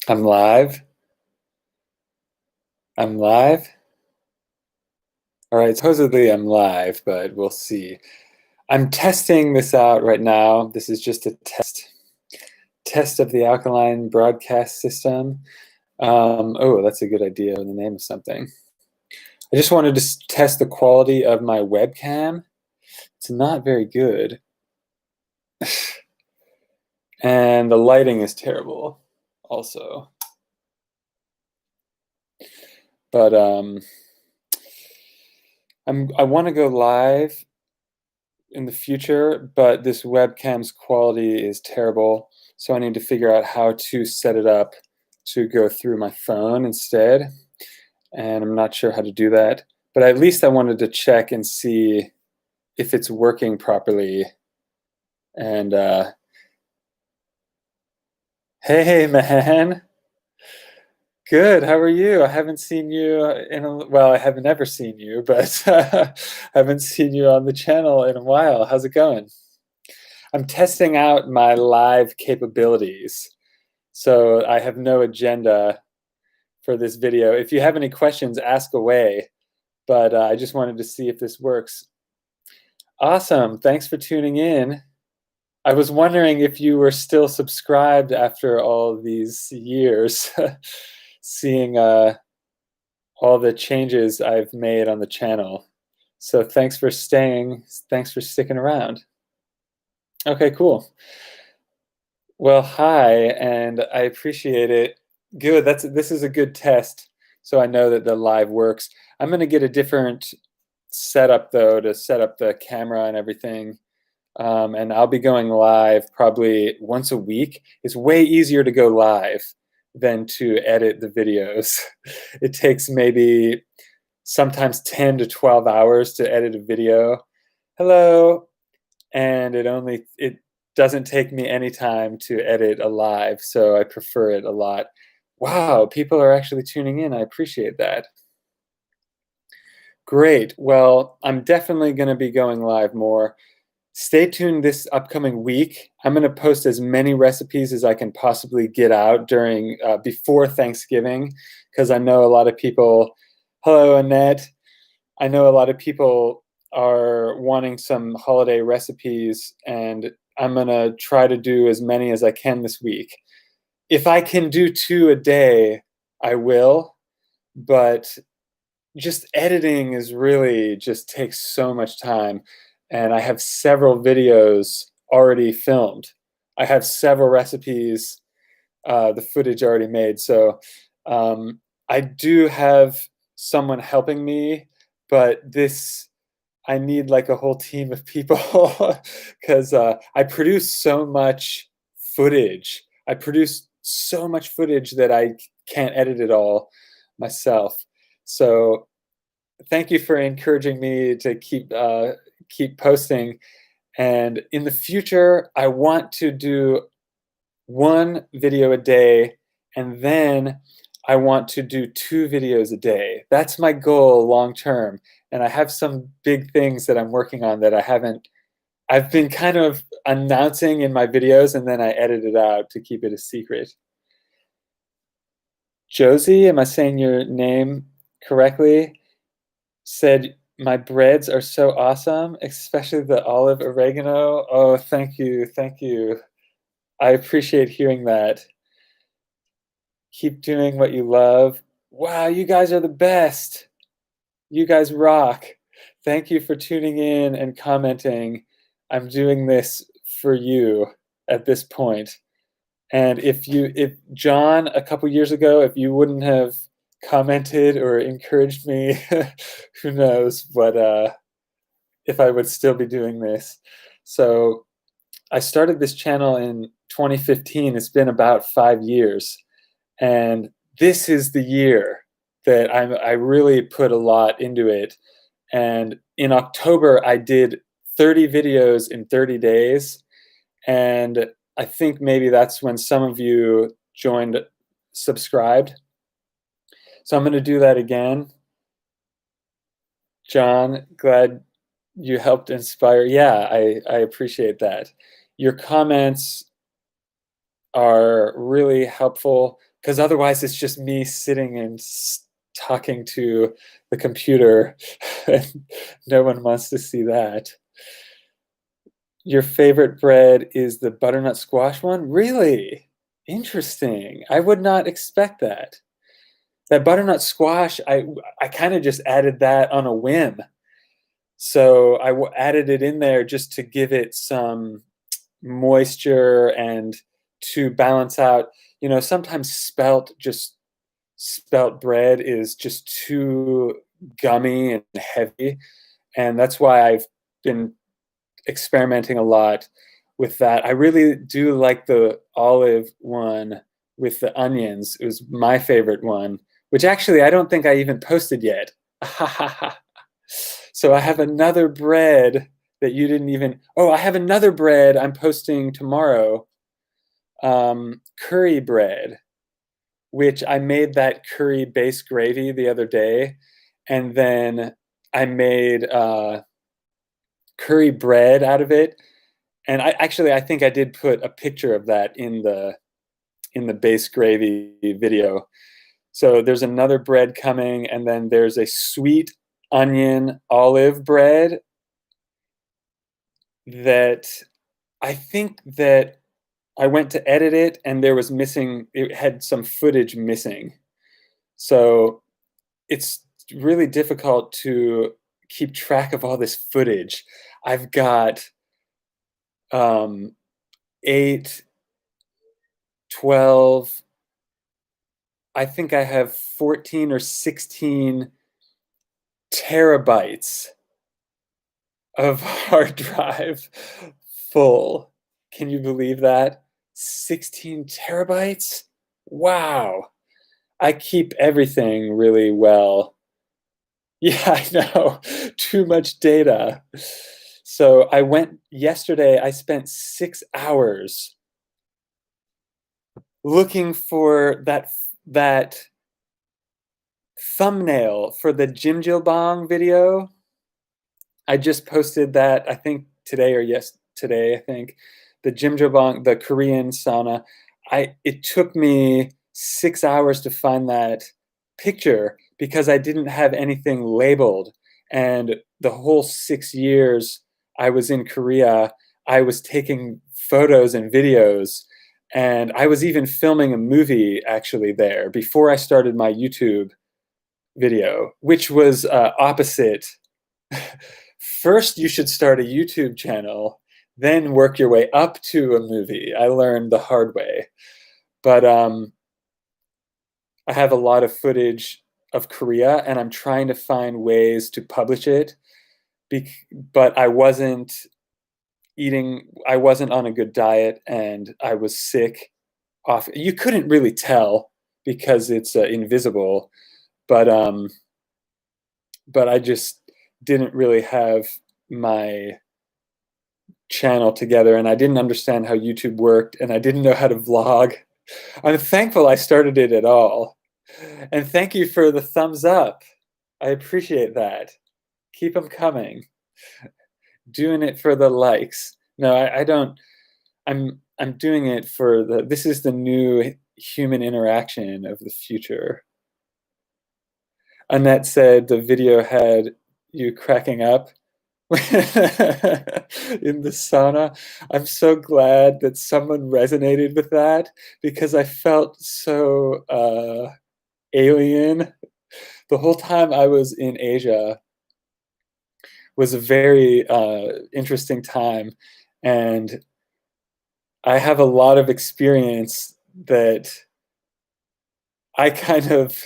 I'm live. I'm live. All right, supposedly I'm live, but we'll see. I'm testing this out right now. This is just a test of the Alkaline broadcast system. Oh, that's a good idea in the name of something. I just wanted to test the quality of my webcam. It's not very good. And the lighting is terrible also. But I want to go live in the future, but this webcam's quality is terrible. So I need to figure out how to set it up to go through my phone instead. And I'm not sure how to do that. But at least I wanted to check and see if it's working properly. And hey, man. Good. How are you? I haven't seen you well, I have never seen you, but I haven't seen you on the channel in a while. How's it going? I'm testing out my live capabilities. So I have no agenda for this video. If you have any questions, ask away. But I just wanted to see if this works. Awesome. Thanks for tuning in. I was wondering if you were still subscribed after all these years, seeing all the changes I've made on the channel. So thanks for staying. Thanks for sticking around. Okay, cool. Well, hi, and I appreciate it. Good. This is a good test, so I know that the live works. I'm going to get a different setup though to set up the camera and everything. And I'll be going live probably once a week. It's way easier to go live than to edit the videos. It takes maybe sometimes 10 to 12 hours to edit a video. Hello. And it doesn't take me any time to edit a live, so I prefer it a lot. Wow, people are actually tuning in. I appreciate that. Great. Well, I'm definitely going to be going live more. Stay tuned this upcoming week. I'm going to post as many recipes as I can possibly get out during before Thanksgiving, because I know a lot of people. Hello, Annette. I know a lot of people are wanting some holiday recipes, and I'm going to try to do as many as I can this week. If I can do 2 a day, I will, but just editing is really just takes so much time, and I have several videos already filmed. I have several recipes, the footage already made, so I do have someone helping me, but I need like a whole team of people because I produce so much footage. I produce so much footage that I can't edit it all myself. So thank you for encouraging me to keep posting. And in the future, I want to do 1 video a day, and then I want to do 2 videos a day. That's my goal long term. And I have some big things that I'm working on that I've been kind of announcing in my videos, and then I edit it out to keep it a secret. Josie, am I saying your name correctly? Said, my breads are so awesome, especially the olive oregano. Oh, thank you. Thank you. I appreciate hearing that. Keep doing what you love. Wow, you guys are the best. You guys rock. Thank you for tuning in and commenting. I'm doing this for you at this point. And if John, a couple years ago, if you wouldn't have commented or encouraged me, who knows what if I would still be doing this. So I started this channel in 2015. It's been about 5 years. And this is the year that I really put a lot into it. And in October, I did 30 videos in 30 days. And I think maybe that's when some of you subscribed. So I'm going to do that again. John, glad you helped inspire. Yeah, I appreciate that. Your comments are really helpful because otherwise it's just me sitting and talking to the computer, and no one wants to see that. Your favorite bread is the butternut squash one? Really? Interesting. I would not expect that. That butternut squash, I kind of just added that on a whim. So I added it in there just to give it some moisture and to balance out. Sometimes spelt bread is just too gummy and heavy, and that's why I've been experimenting a lot with that. I really do like the olive one with the onions. It was my favorite one, which actually I don't think I even posted yet. So I have another bread that you didn't even... Oh, I have another bread I'm posting tomorrow. Curry bread, which I made that curry base gravy the other day, and then I made curry bread out of it. And I think I did put a picture of that in the base gravy video. So there's another bread coming, and then there's a sweet onion olive bread that I think that I went to edit it and it had some footage missing. So it's really difficult to keep track of all this footage. I've got 8, 12, I think I have 14 or 16 terabytes of hard drive full. Can you believe that? 16 terabytes? Wow. I keep everything really well. Yeah, I know. Too much data. So yesterday, I spent 6 hours looking for that thumbnail for the Jimjilbang video. I just posted that, I think today, I think. The Jimjilbang, the Korean sauna. It took me 6 hours to find that picture because I didn't have anything labeled. And the whole 6 years I was in Korea, I was taking photos and videos, and I was even filming a movie actually there before I started my YouTube video, which was opposite. First, you should start a YouTube channel, then work your way up to a movie. I learned the hard way. But I have a lot of footage of Korea, and I'm trying to find ways to publish it. But I wasn't on a good diet, and I was sick. You couldn't really tell because it's invisible, but I just didn't really have my channel together, and I didn't understand how YouTube worked, and I didn't know how to vlog. I'm thankful I started it at all. And thank you for the thumbs up. I appreciate that. Keep them coming. Doing it for the likes. No, I don't. I'm doing it for this is the new human interaction of the future. Annette said the video had you cracking up in the sauna. I'm so glad that someone resonated with that because I felt so alien. The whole time I was in Asia was a very interesting time, and I have a lot of experience that I kind of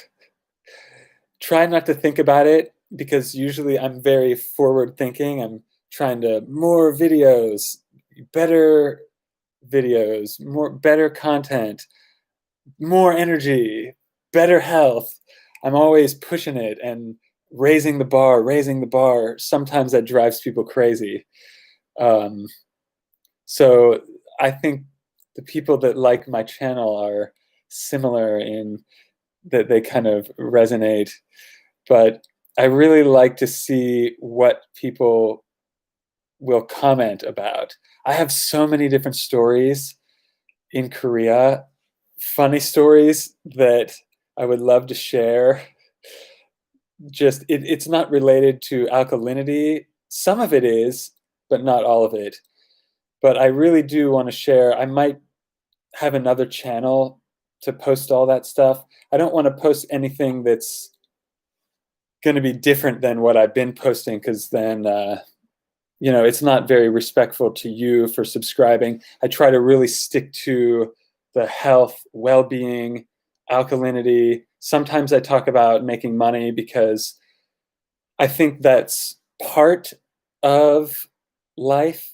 try not to think about it because usually I'm very forward thinking. I'm trying to more videos, better content, more energy, better health. I'm always pushing it and raising the bar. Sometimes that drives people crazy. So I think the people that like my channel are similar in that they kind of resonate. But I really like to see what people will comment about. I have so many different stories in Korea funny stories that I would love to share. Just it's not related to alkalinity. Some of it is, but not all of it. But I really do want to share. I might have another channel to post all that stuff. I don't want to post anything that's going to be different than what I've been posting, because then it's not very respectful to you for subscribing. I try to really stick to the health, well-being, alkalinity. Sometimes I talk about making money because I think that's part of life.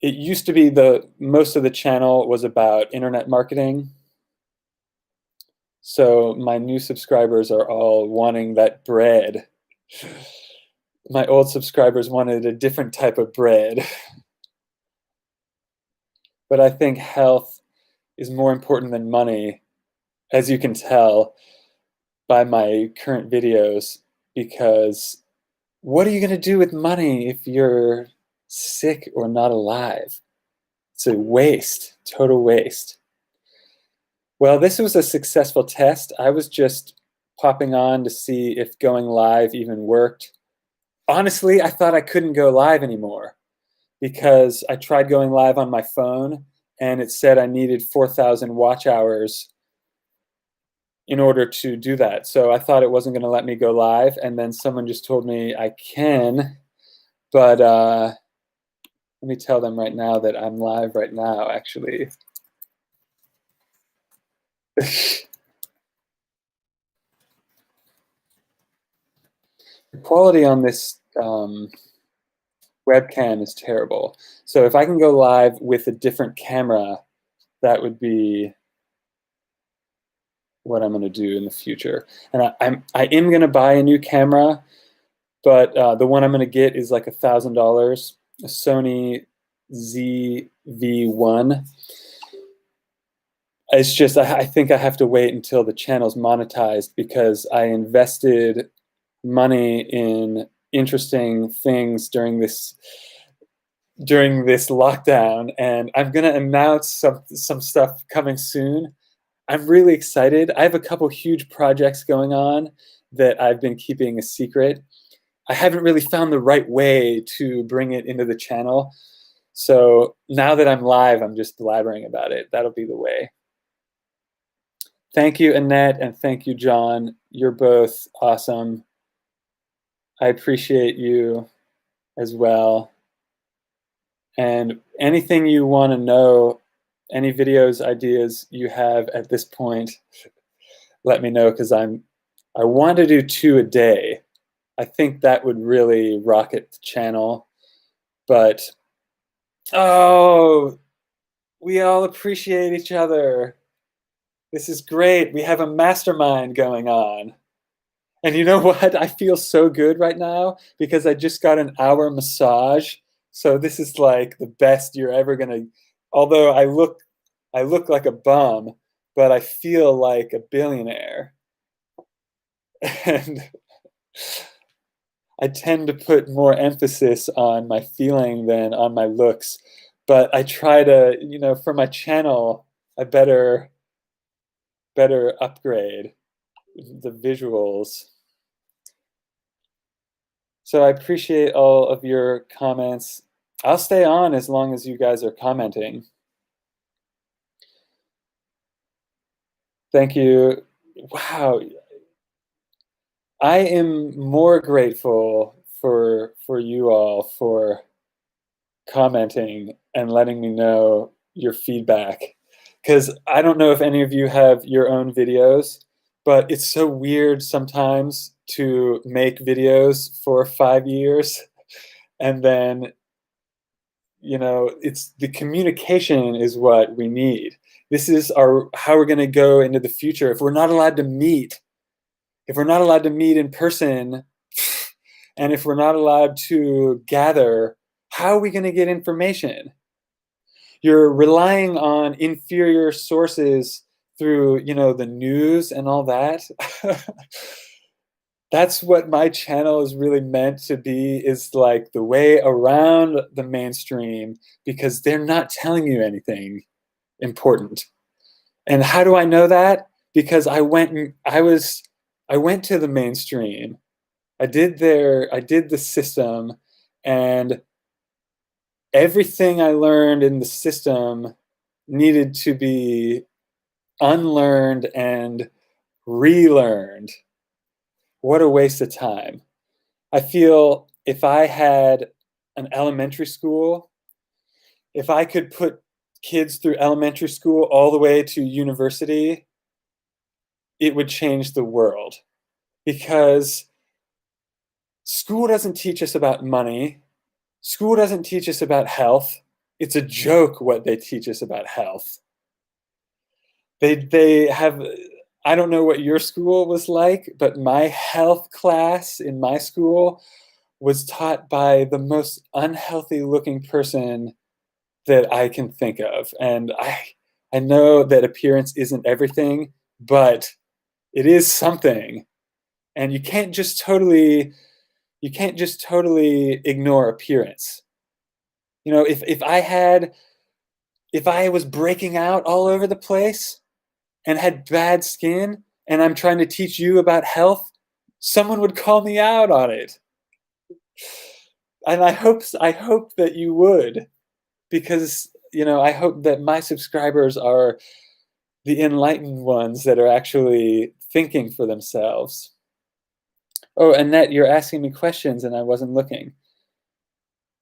It used to be most of the channel was about internet marketing. So my new subscribers are all wanting that bread. My old subscribers wanted a different type of bread. But I think health is more important than money, as you can tell by my current videos, because what are you going to do with money if you're sick or not alive? It's a waste, total waste. Well, this was a successful test. I was just popping on to see if going live even worked. Honestly, I thought I couldn't go live anymore because I tried going live on my phone and it said I needed 4,000 watch hours in order to do that. So I thought it wasn't going to let me go live, and then someone just told me I can, but let me tell them right now that I'm live right now, actually. The quality on this webcam is terrible. So if I can go live with a different camera, that would be what I'm going to do in the future. And I am going to buy a new camera, but the one I'm going to get is like $1,000, a Sony ZV-1. It's just I think I have to wait until the channel's monetized, because I invested money in interesting things during this lockdown, and I'm going to announce some stuff coming soon. I'm really excited. I have a couple huge projects going on that I've been keeping a secret. I haven't really found the right way to bring it into the channel. So now that I'm live, I'm just blabbering about it. That'll be the way. Thank you, Annette, and thank you, John. You're both awesome. I appreciate you as well. And anything you want to know, any videos, ideas you have at this point, let me know, because I want to do 2 a day. I think that would really rocket the channel. But oh, we all appreciate each other. This is great. We have a mastermind going on. And you know what? I feel so good right now because I just got an hour massage. So this is like the best you're ever gonna. Although I look like a bum, but I feel like a billionaire. And I tend to put more emphasis on my feeling than on my looks. But I try to, for my channel, I better upgrade the visuals. So I appreciate all of your comments. I'll stay on as long as you guys are commenting. Thank you. Wow. I am more grateful for you all for commenting and letting me know your feedback. Because I don't know if any of you have your own videos, but it's so weird sometimes to make videos for 5 years and then, it's the communication is what we need. This is how we're going to go into the future. If we're not allowed to meet in person, and if we're not allowed to gather, how are we going to get information? You're relying on inferior sources through, the news and all that. That's what my channel is really meant to be, is like the way around the mainstream, because they're not telling you anything important. And how do I know that? Because I went to the mainstream. I did the system, and everything I learned in the system needed to be unlearned and relearned. What a waste of time. I feel if I had an elementary school, if I could put kids through elementary school all the way to university, it would change the world. Because school doesn't teach us about money. School doesn't teach us about health. It's a joke what they teach us about health. They have, I don't know what your school was like, but my health class in my school was taught by the most unhealthy looking person that I can think of. And I know that appearance isn't everything, but it is something. And you can't just totally ignore appearance. You know, if I was breaking out all over the place and had bad skin and I'm trying to teach you about health, someone would call me out on it. And I hope that you would, because I hope that my subscribers are the enlightened ones that are actually thinking for themselves. Oh, Annette, you're asking me questions and I wasn't looking.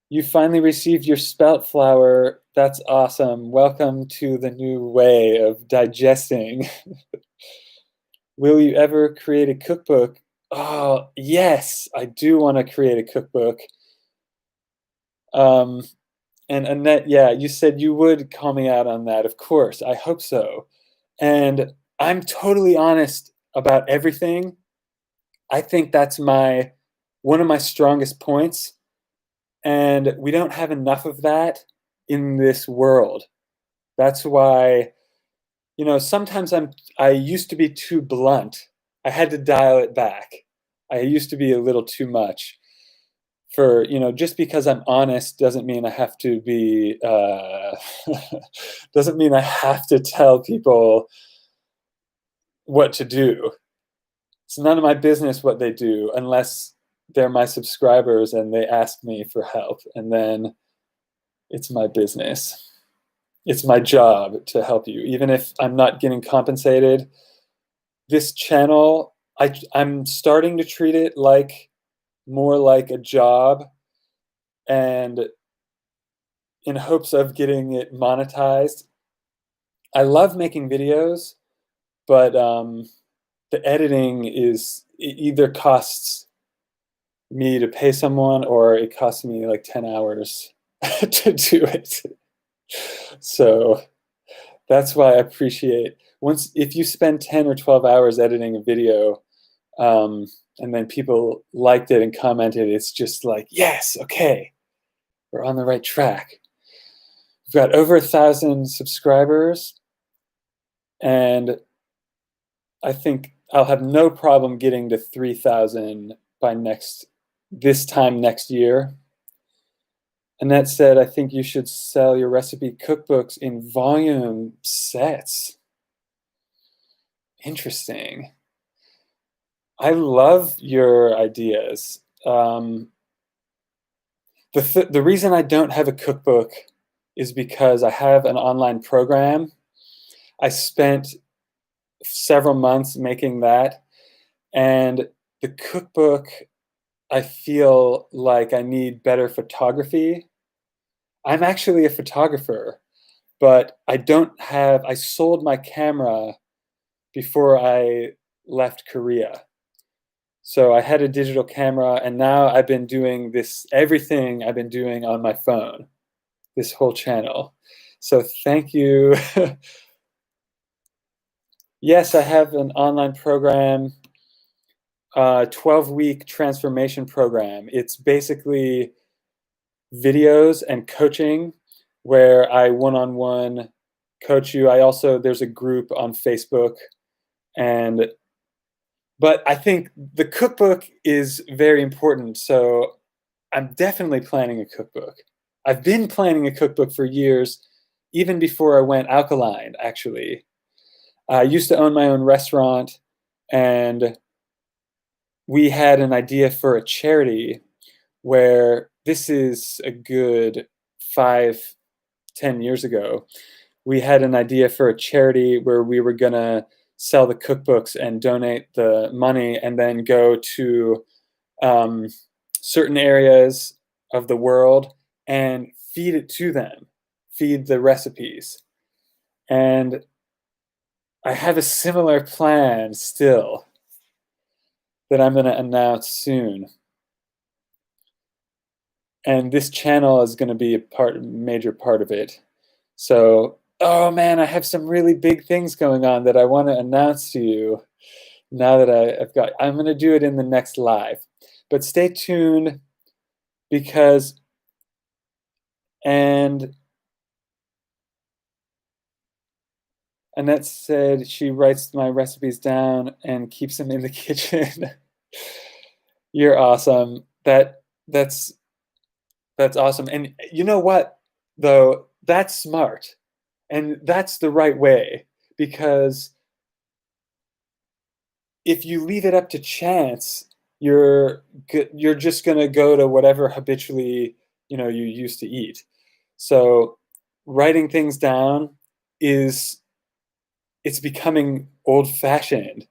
You finally received your spelt flour. That's awesome. Welcome to the new way of digesting. Will you ever create a cookbook? Oh, yes, I do want to create a cookbook. And Annette, yeah, you said you would call me out on that. Of course, I hope so. And I'm totally honest about everything. I think that's one of my strongest points. And we don't have enough of that in this world. That's why, sometimes I used to be too blunt. I had to dial it back. I used to be a little too much. Just because I'm honest doesn't mean I have to be, doesn't mean I have to tell people what to do. It's none of my business what they do unless they're my subscribers and they ask me for help. And then it's my business. It's my job to help you. Even if I'm not getting compensated, this channel, I'm starting to treat it more like a job, and in hopes of getting it monetized. I love making videos, but the editing it either costs me to pay someone or it costs me like 10 hours to do it. So that's why I appreciate if you spend 10 or 12 hours editing a video, and then people liked it and commented, it's just like, yes, okay, we're on the right track. We've got over 1,000 subscribers, and I think I'll have no problem getting to 3,000 by this time next year. And that said, I think you should sell your recipe cookbooks in volume sets. Interesting. I love your ideas. The reason I don't have a cookbook is because I have an online program. I spent several months making that, and the cookbook, I feel like I need better photography. I'm actually a photographer, but I sold my camera before I left Korea. So I had a digital camera, and now I've been doing everything I've been doing on my phone, this whole channel. So thank you. Yes, I have an online program, 12-week transformation program. It's basically videos and coaching where I one-on-one coach you. There's a group on Facebook, but I think the cookbook is very important. So I'm definitely planning a cookbook. I've been planning a cookbook for years, even before I went alkaline, actually. I used to own my own restaurant, and we had an idea for a charity where this is a good 5-10 years ago. We had an idea for a charity where we were going to sell the cookbooks and donate the money and then go to um, certain areas of the world and feed it to them, feed the recipes. And I have a similar plan still that I'm going to announce soon. And this channel is going to be a major part of it. So, oh man, I have some really big things going on that I want to announce to you now that I'm going to do it in the next live. But stay tuned because, and Annette said she writes my recipes down and keeps them in the kitchen. You're awesome. That's awesome. And you know what, though? That's smart. And that's the right way, because if you leave it up to chance, you're just going to go to whatever habitually, you used to eat. So writing things down it's becoming old-fashioned.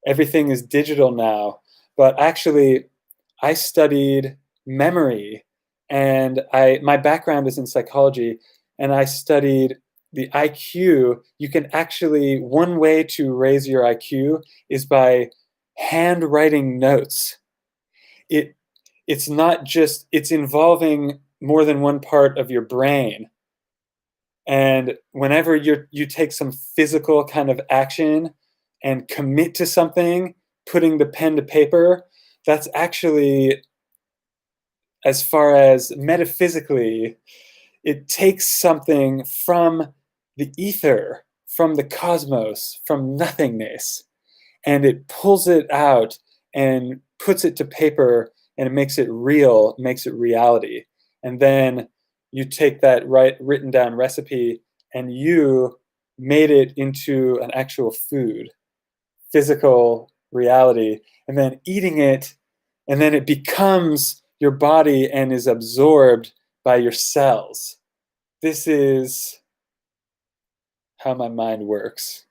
Everything is digital now. But actually, I studied memory, and my background is in psychology, and I studied the IQ. You can actually, one way to raise your IQ is by handwriting notes. It's not just, it's involving more than one part of your brain. And whenever you take some physical kind of action and commit to something, putting the pen to paper, that's actually, as far as metaphysically, it takes something from the ether, from the cosmos, from nothingness, and it pulls it out and puts it to paper, and it makes it real, makes it reality. And then you take that written down recipe and you made it into an actual food, physical reality, and then eating it, and then it becomes your body and is absorbed by your cells. This is how my mind works.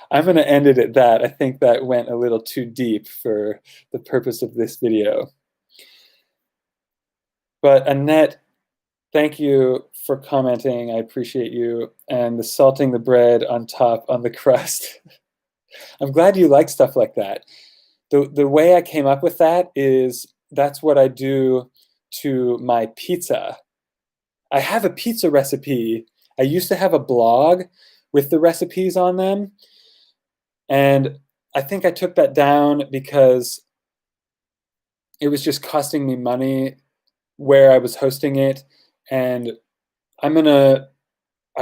I'm going to end it at that. I think that went a little too deep for the purpose of this video. But Annette, thank you for commenting. I appreciate you. And the salting the bread on top on the crust. I'm glad you like stuff like that. The way I came up with that is that's what I do to my pizza. I have a pizza recipe. I used to have a blog with the recipes on them. And I think I took that down because it was just costing me money where I was hosting it. And I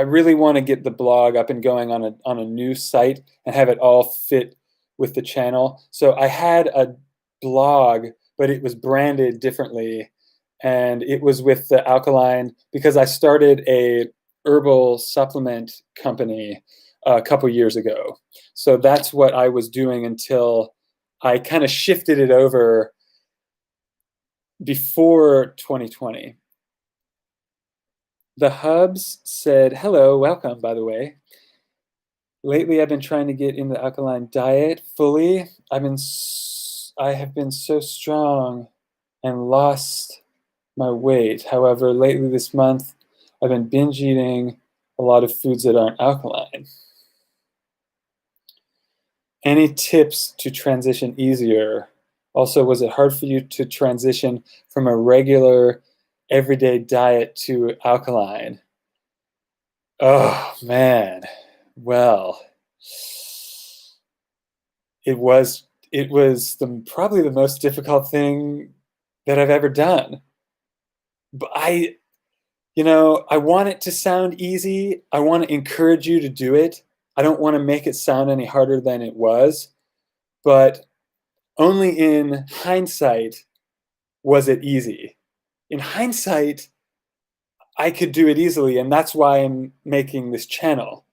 really want to get the blog up and going on a new site and have it all fit with the channel. So I had a blog, but it was branded differently. And it was with the Alkaline, because I started a herbal supplement company a couple years ago. So that's what I was doing until I kind of shifted it over before 2020. The Hubs said, hello, welcome, by the way. Lately, I've been trying to get in the Alkaline Diet fully. I have been so strong and lost my weight. However, lately this month, I've been binge eating a lot of foods that aren't alkaline. Any tips to transition easier? Also, was it hard for you to transition from a regular everyday diet to alkaline? Oh man, well, it was probably the most difficult thing that I've ever done. But I want it to sound easy. I want to encourage you to do it. I don't want to make it sound any harder than it was, but only in hindsight was it easy. In hindsight, I could do it easily, and that's why I'm making this channel.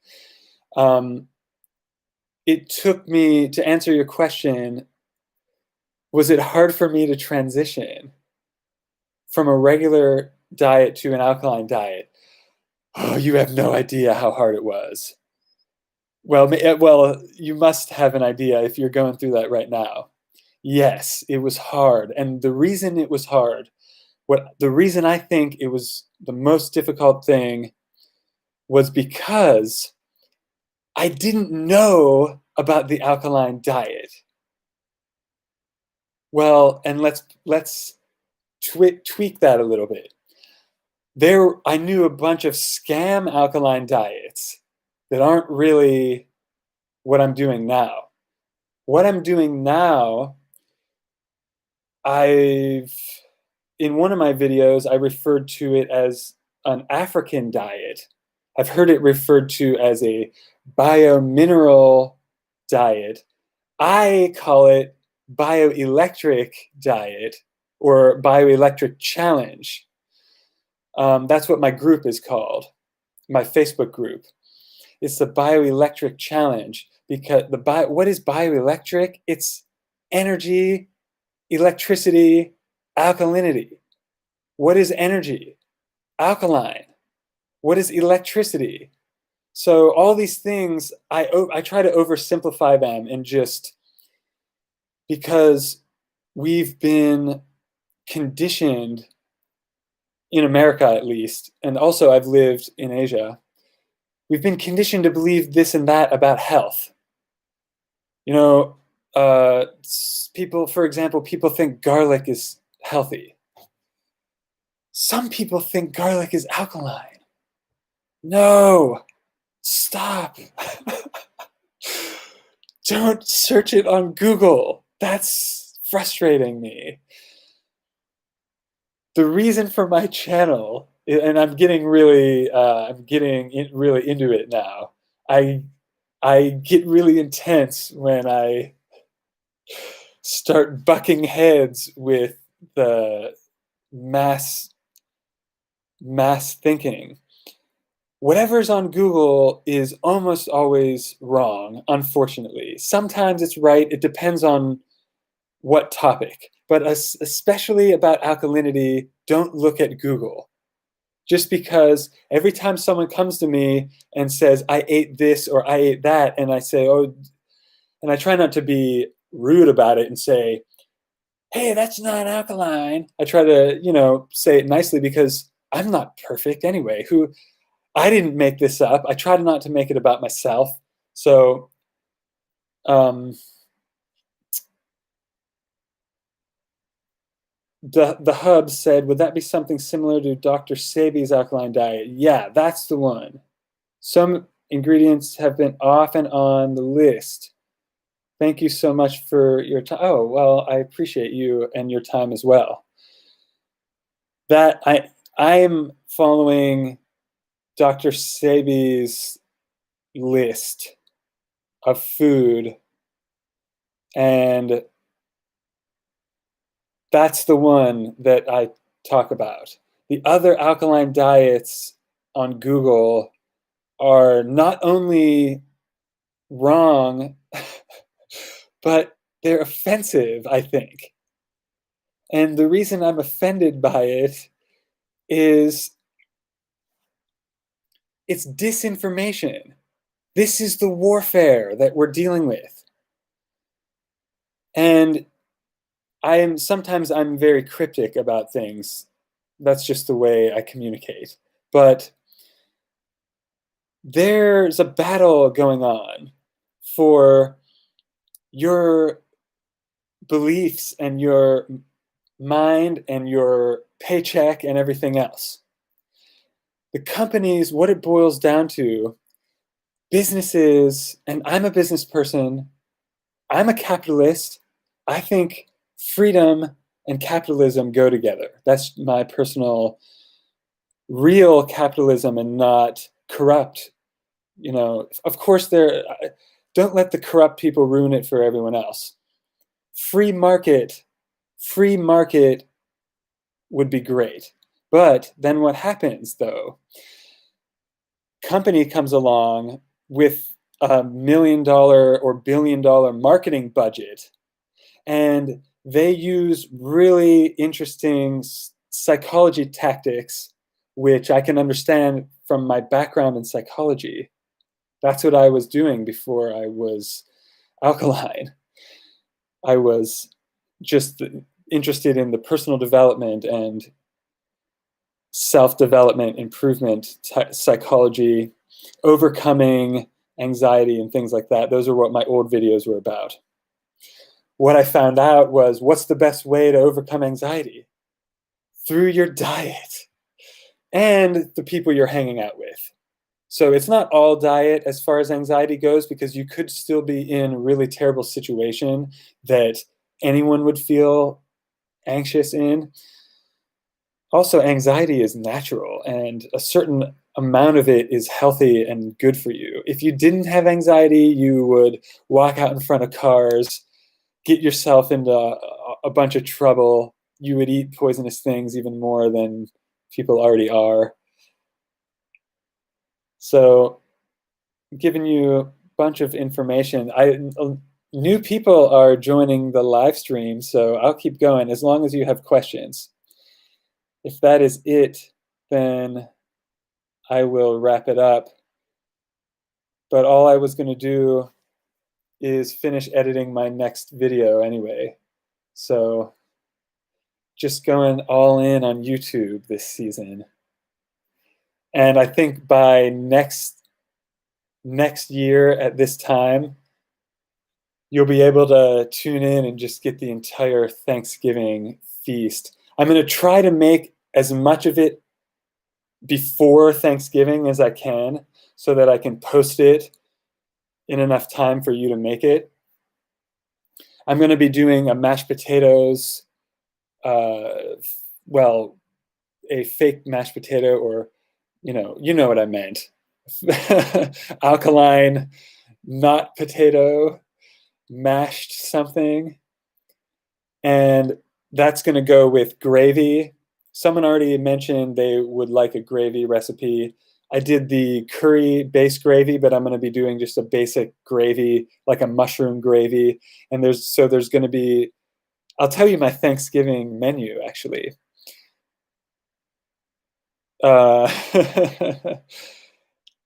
It took me, to answer your question, was it hard for me to transition from a regular diet to an alkaline diet? Oh, you have no idea how hard it was. Well, you must have an idea if you're going through that right now. Yes, it was hard. And the reason it was hard, the reason I think it was the most difficult thing was because I didn't know about the alkaline diet. Well, and let's tweak that a little bit. I knew a bunch of scam alkaline diets that aren't really what I'm doing now. What I'm doing now, in one of my videos, I referred to it as an African diet. I've heard it referred to as a biomineral diet. I call it bioelectric diet or bioelectric challenge. That's what my group is called, my Facebook group. It's the bioelectric challenge because what is bioelectric? It's energy, electricity, alkalinity. What is energy? Alkaline. What is electricity? So all these things, I try to oversimplify them, and just because we've been conditioned in America, at least, and also I've lived in Asia, we've been conditioned to believe this and that about health. You know, people, for example, people think garlic is healthy. Some people think garlic is alkaline. No, stop. Don't search it on Google. That's frustrating me. The reason for my channel, and I'm getting really into it now. I get really intense when I start bucking heads with the mass thinking. Whatever's on Google is almost always wrong, unfortunately. Sometimes it's right. It depends on what topic. But especially about alkalinity, don't look at Google. Just because every time someone comes to me and says, I ate this or I ate that, and I say, oh, and I try not to be rude about it and say, hey, that's not alkaline. I try to, say it nicely because I'm not perfect anyway. I didn't make this up. I try not to make it about myself. So, the hub said, would that be something similar to Dr. Sebi's alkaline diet? Yeah, that's the one. Some ingredients have been off and on the list. Thank you so much for your time. Oh, well, I appreciate you and your time as well. That I'm following Dr. Sebi's list of food, and that's the one that I talk about. The other alkaline diets on Google are not only wrong, but they're offensive, I think. And the reason I'm offended by it is it's disinformation. This is the warfare that we're dealing with. And sometimes I'm very cryptic about things. That's just the way I communicate. But there's a battle going on for your beliefs and your mind and your paycheck and everything else. The companies, what it boils down to, businesses, and I'm a business person, I'm a capitalist. I think freedom and capitalism go together. That's my personal, real capitalism and not corrupt. Of course, don't let the corrupt people ruin it for everyone else. Free market would be great. But then what happens, though? Company comes along with $1 million or $1 billion marketing budget, and they use really interesting psychology tactics, which I can understand from my background in psychology. That's what I was doing before I was alkaline. I was just interested in the personal development and self-development, improvement, psychology, overcoming anxiety and things like that. Those are what my old videos were about. What I found out was, what's the best way to overcome anxiety? Through your diet and the people you're hanging out with. So it's not all diet as far as anxiety goes, because you could still be in a really terrible situation that anyone would feel anxious in. Also, anxiety is natural, and a certain amount of it is healthy and good for you. If you didn't have anxiety, you would walk out in front of cars, get yourself into a bunch of trouble. You would eat poisonous things even more than people already are. So, giving you a bunch of information. New people are joining the live stream, so I'll keep going as long as you have questions. If that is it, then I will wrap it up. But all I was going to do is finish editing my next video anyway. So just going all in on YouTube this season. And I think by next year at this time, you'll be able to tune in and just get the entire Thanksgiving feast. I'm going to try to make as much of it before Thanksgiving as I can, so that I can post it in enough time for you to make it. I'm going to be doing a mashed potatoes, well, a fake mashed potato, or you know what I meant. Alkaline, not potato, mashed something. And that's going to go with gravy. Someone already mentioned they would like a gravy recipe. I did the curry-based gravy, but I'm going to be doing just a basic gravy, like a mushroom gravy. And there's going to be, I'll tell you my Thanksgiving menu, actually.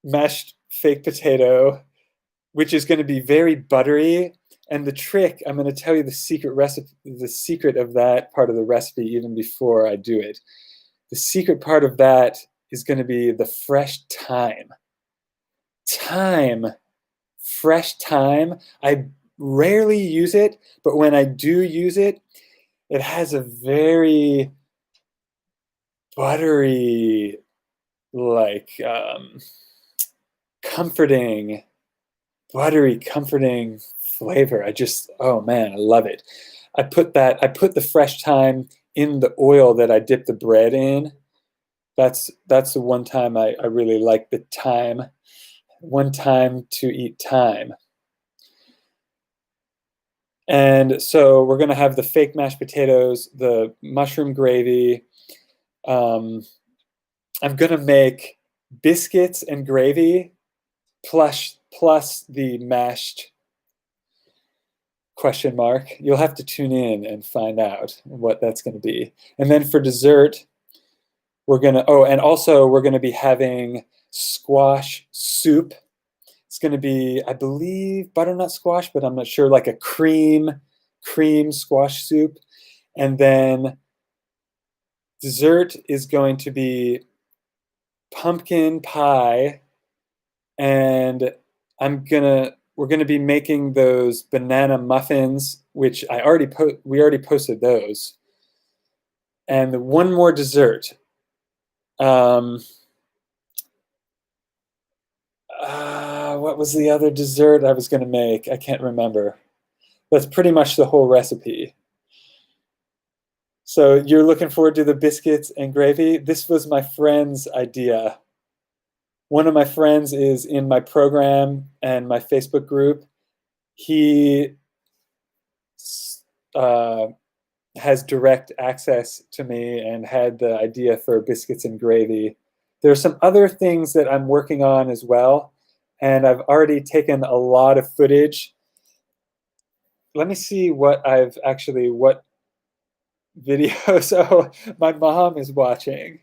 Mashed fake potato, which is going to be very buttery. And the trick, I'm going to tell you the secret recipe, the secret of that part of the recipe, even before I do it. The secret part of that is going to be the fresh thyme. Fresh thyme. I rarely use it, but when I do use it, it has a very buttery, like comforting flavor. Oh man, I love it. I put the fresh thyme in the oil that I dip the bread in. That's the one time I really like the thyme. One time to eat thyme. And so we're going to have the fake mashed potatoes, the mushroom gravy. I'm going to make biscuits and gravy plus the mashed ? You'll have to tune in and find out what that's going to be. And then for dessert, we're going to, and also we're going to be having squash soup. It's going to be, I believe, butternut squash, but I'm not sure, like a cream squash soup. And then dessert is going to be pumpkin pie, and we're going to be making those banana muffins, which we already posted those. And one more dessert. What was the other dessert I was going to make? I can't remember. That's pretty much the whole recipe. So you're looking forward to the biscuits and gravy? This was my friend's idea. One of my friends is in my program and my Facebook group. He has direct access to me and had the idea for biscuits and gravy. There are some other things that I'm working on as well, and I've already taken a lot of footage. Let me see what videos. Oh, my mom is watching.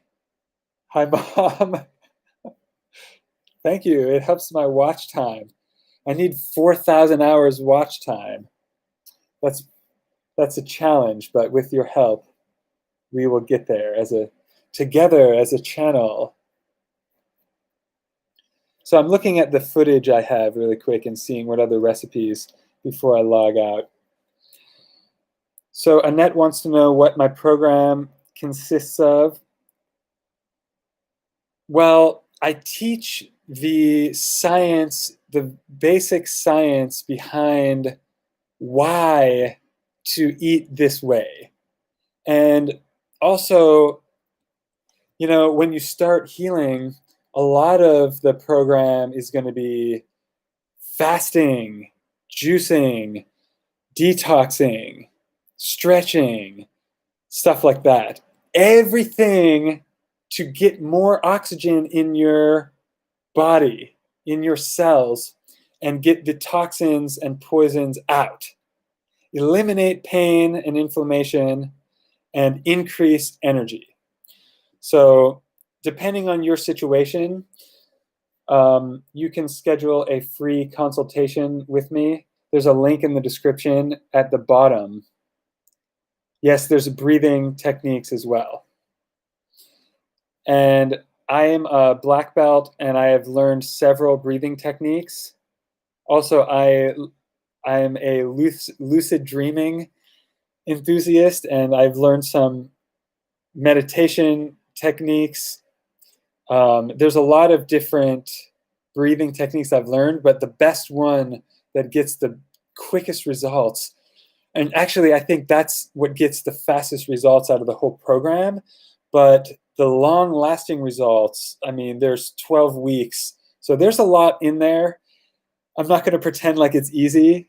Hi, Mom. Thank you. It helps my watch time. I need 4,000 hours watch time. That's a challenge, but with your help, we will get there together as a channel. So I'm looking at the footage I have really quick and seeing what other recipes before I log out. So Annette wants to know what my program consists of. Well, I teach the science, the basic science behind why to eat this way. And also, when you start healing, a lot of the program is going to be fasting, juicing, detoxing, stretching, stuff like that. Everything to get more oxygen in your body, in your cells, and get the toxins and poisons out. Eliminate pain and inflammation and increase energy. So depending on your situation, you can schedule a free consultation with me. There's a link in the description at the bottom. Yes, there's breathing techniques as well. And I am a black belt, and I have learned several breathing techniques. Also, I am a lucid dreaming enthusiast, and I've learned some meditation techniques. There's a lot of different breathing techniques I've learned, but the best one that gets the quickest results, and actually I think that's what gets the fastest results out of the whole program, but the long-lasting results, I mean, there's 12 weeks, so there's a lot in there. I'm not going to pretend like it's easy,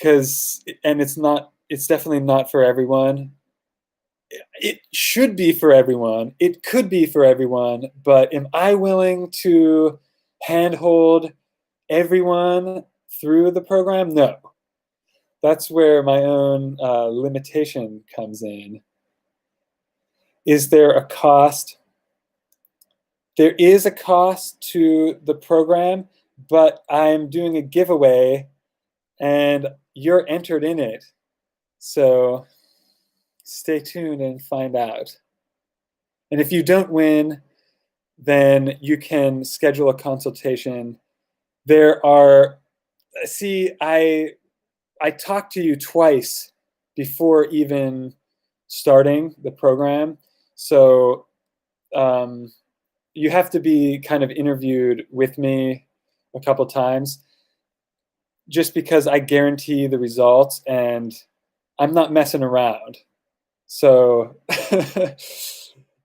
and it's definitely not for everyone. It should be for everyone. It could be for everyone, but am I willing to handhold everyone through the program? No. That's where my own limitation comes in. Is there a cost? There is a cost to the program, but I'm doing a giveaway and you're entered in it. So stay tuned and find out. And if you don't win, then you can schedule a consultation. I talked to you twice before even starting the program. So you have to be kind of interviewed with me a couple times just because I guarantee the results and I'm not messing around. So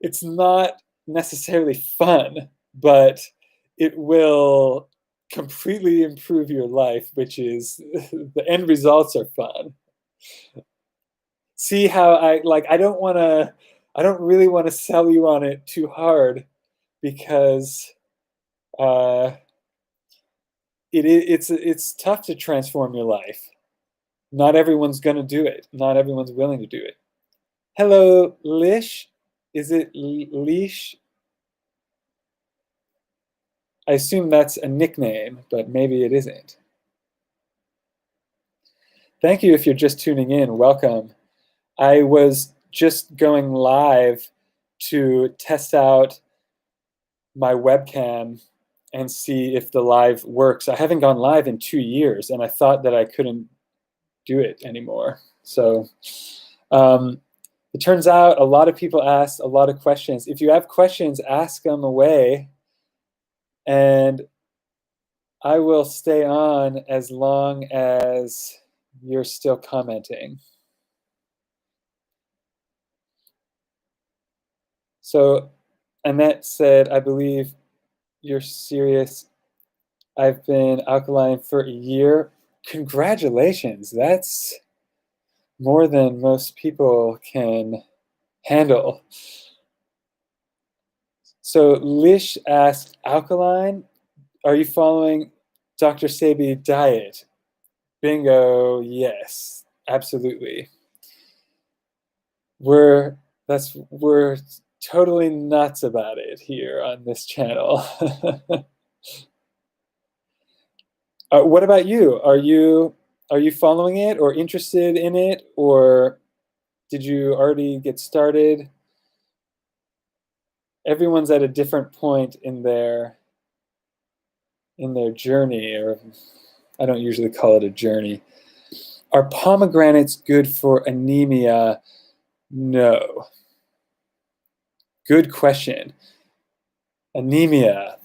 it's not necessarily fun, but it will completely improve your life, which is the end results are fun. See how I don't really want to sell you on it too hard because it's tough to transform your life. Not everyone's going to do it. Not everyone's willing to do it. Hello, Lish. Is it Leash? I assume that's a nickname, but maybe it isn't. Thank you if you're just tuning in. Welcome. I was just going live to test out my webcam and see if the live works. I haven't gone live in 2 years, and I thought that I couldn't do it anymore. So it turns out a lot of people asked a lot of questions. If you have questions, ask them away, and I will stay on as long as you're still commenting. So Annette said, I believe you're serious. I've been alkaline for a year. Congratulations. That's more than most people can handle. So Lish asked, alkaline, Are you following Dr. Sebi diet? Bingo, yes, absolutely. We're totally nuts about it here on this channel. What about you? Are you following it or interested in it, or did you already get started? Everyone's at a different point in their journey, or I don't usually call it a journey. Are pomegranates good for anemia? No. Good question. Anemia.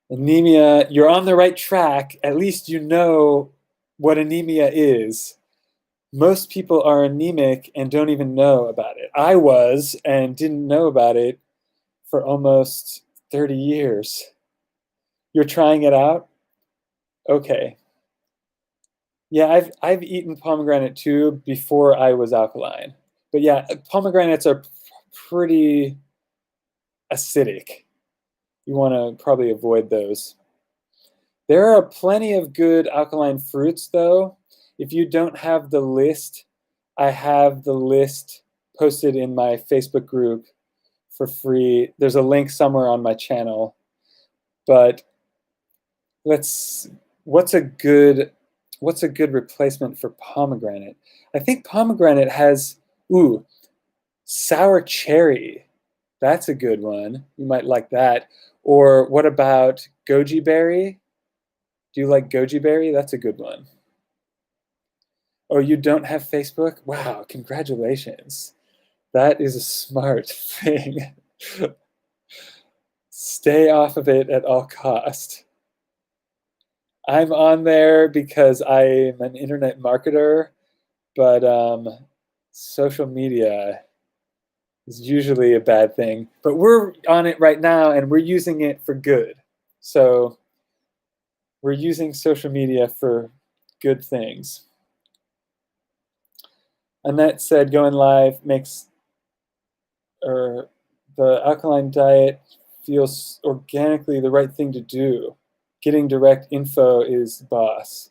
Anemia, you're on the right track. At least you know what anemia is. Most people are anemic and don't even know about it. I was and didn't know about it for almost 30 years. You're trying it out? Okay. Yeah, I've eaten pomegranate too before I was alkaline. But yeah, pomegranates are pretty acidic. You want to probably avoid those. There are plenty of good alkaline fruits though. If you don't have the list, I have the list posted in my Facebook group for free. There's a link somewhere on my channel. But what's a good replacement for pomegranate? I think pomegranate has sour cherry. That's a good one. You might like that. Or what about goji berry? Do you like goji berry? That's a good one. Oh, you don't have Facebook? Wow, congratulations. That is a smart thing. Stay off of it at all cost. I'm on there because I'm an internet marketer, but social media is usually a bad thing. But we're on it right now and we're using it for good. So we're using social media for good things. Annette said going live makes the alkaline diet feels organically the right thing to do. Getting direct info is boss.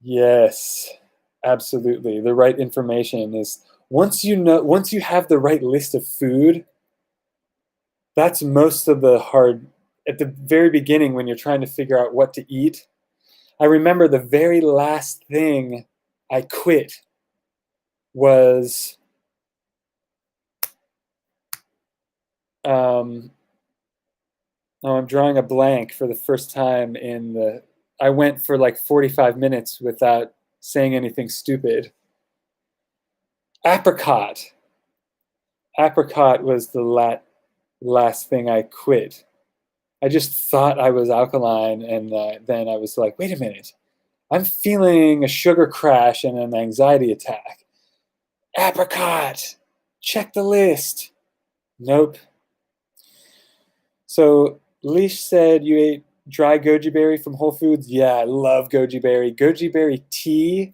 Yes, absolutely. The right information is once you have the right list of food, that's most of the hard at the very beginning when you're trying to figure out what to eat. I remember the very last thing I quit was I'm drawing a blank for the first time I went for like 45 minutes without saying anything stupid. Apricot. Apricot was the last thing I quit. I just thought I was alkaline, and then I was like, wait a minute. I'm feeling a sugar crash and an anxiety attack. Apricot! Check the list. Nope. So Leash said you ate dry goji berry from Whole Foods. Yeah, I love goji berry. Goji berry tea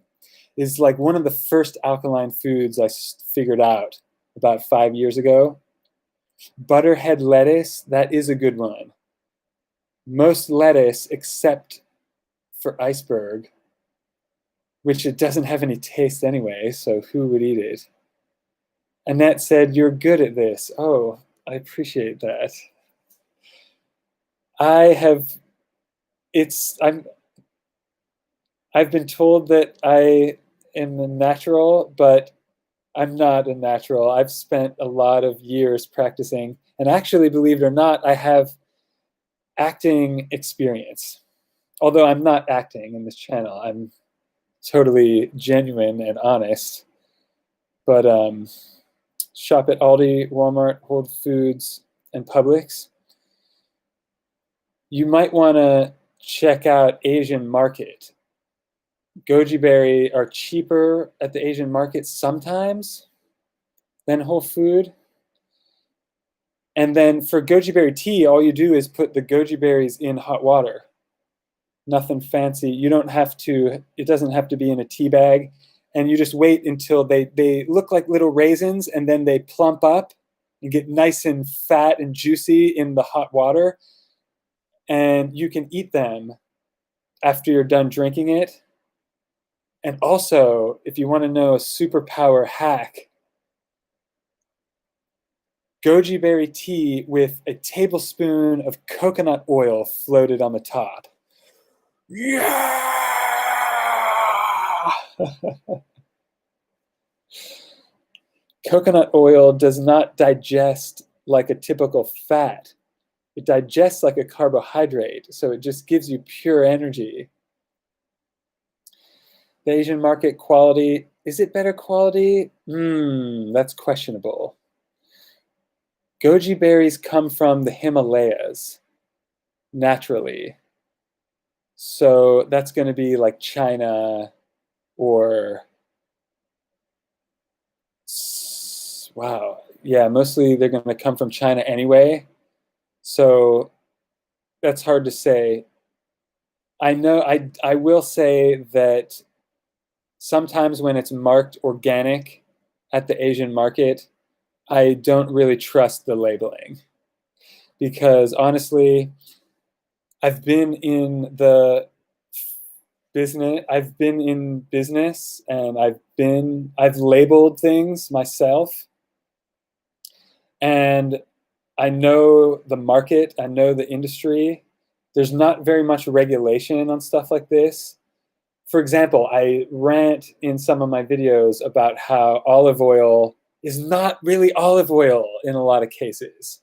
is like one of the first alkaline foods I figured out about 5 years ago. Butterhead lettuce, that is a good one. Most lettuce, except for iceberg, which it doesn't have any taste anyway, so who would eat it? Annette said, you're good at this. Oh, I appreciate that. I've been told that I am a natural, but I'm not a natural. I've spent a lot of years practicing, and actually, believe it or not, I have acting experience. Although I'm not acting in this channel, I'm totally genuine and honest. But shop at Aldi, Walmart, Whole Foods, and Publix. You might want to check out Asian market. Goji berry are cheaper at the Asian market sometimes than Whole Food. And then for goji berry tea, all you do is put the goji berries in hot water. Nothing fancy. You don't have to, it doesn't have to be in a tea bag. And you just wait until they look like little raisins and then they plump up. and get nice and fat and juicy in the hot water. And you can eat them after you're done drinking it. And also, if you want to know a superpower hack, goji berry tea with a tablespoon of coconut oil floated on the top. Yeah! Coconut oil does not digest like a typical fat. It digests like a carbohydrate, so it just gives you pure energy. The Asian market quality, is it better quality? That's questionable. Goji berries come from the Himalayas, naturally. So that's going to be like China or, wow, yeah, mostly they're going to come from China anyway. So that's hard to say. I know, I will say that sometimes when it's marked organic at the Asian market, I don't really trust the labeling, because honestly, I've been in business and I've labeled things myself, and I know the market, I know the industry. There's not very much regulation on stuff like this. For example, I rant in some of my videos about how olive oil is not really olive oil in a lot of cases.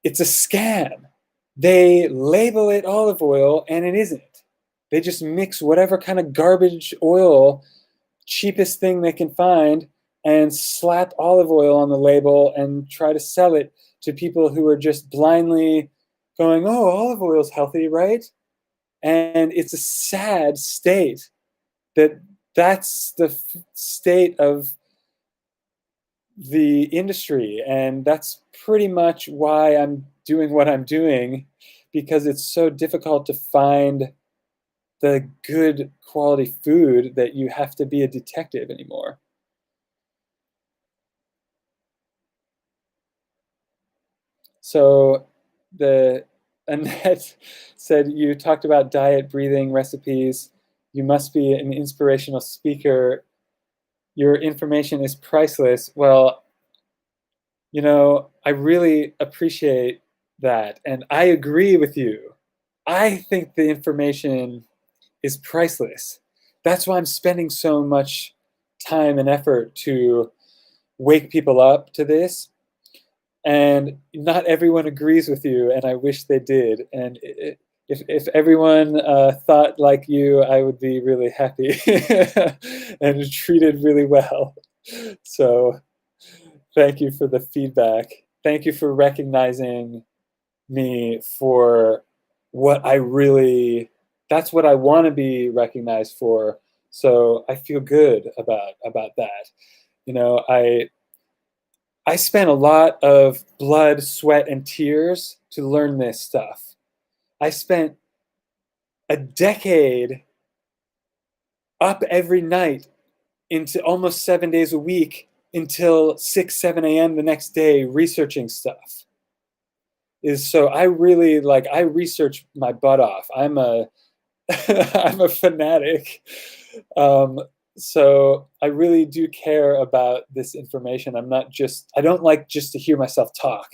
It's a scam. They label it olive oil and it isn't. They just mix whatever kind of garbage oil, cheapest thing they can find, and slap olive oil on the label and try to sell it to people who are just blindly going, oh, olive oil is healthy, right? And it's a sad state that that's the state of the industry. And that's pretty much why I'm doing what I'm doing, because it's so difficult to find the good quality food that you have to be a detective anymore. So Annette said, you talked about diet, breathing, recipes. You must be an inspirational speaker. Your information is priceless. Well, you know, I really appreciate that. And I agree with you. I think the information is priceless. That's why I'm spending so much time and effort to wake people up to this. And not everyone agrees with you, and I wish they did. And if everyone thought like you, I would be really happy and treated really well. So thank you for the feedback. Thank you for recognizing me for what I really, that's what I want to be recognized for. So I feel good about that. You know, I spent a lot of blood, sweat, and tears to learn this stuff. I spent a decade up every night into almost 7 days a week until 6, 7 a.m. the next day researching stuff. So I really, like, I research my butt off. I'm a I'm a fanatic. So I really do care about this information. I don't like just to hear myself talk.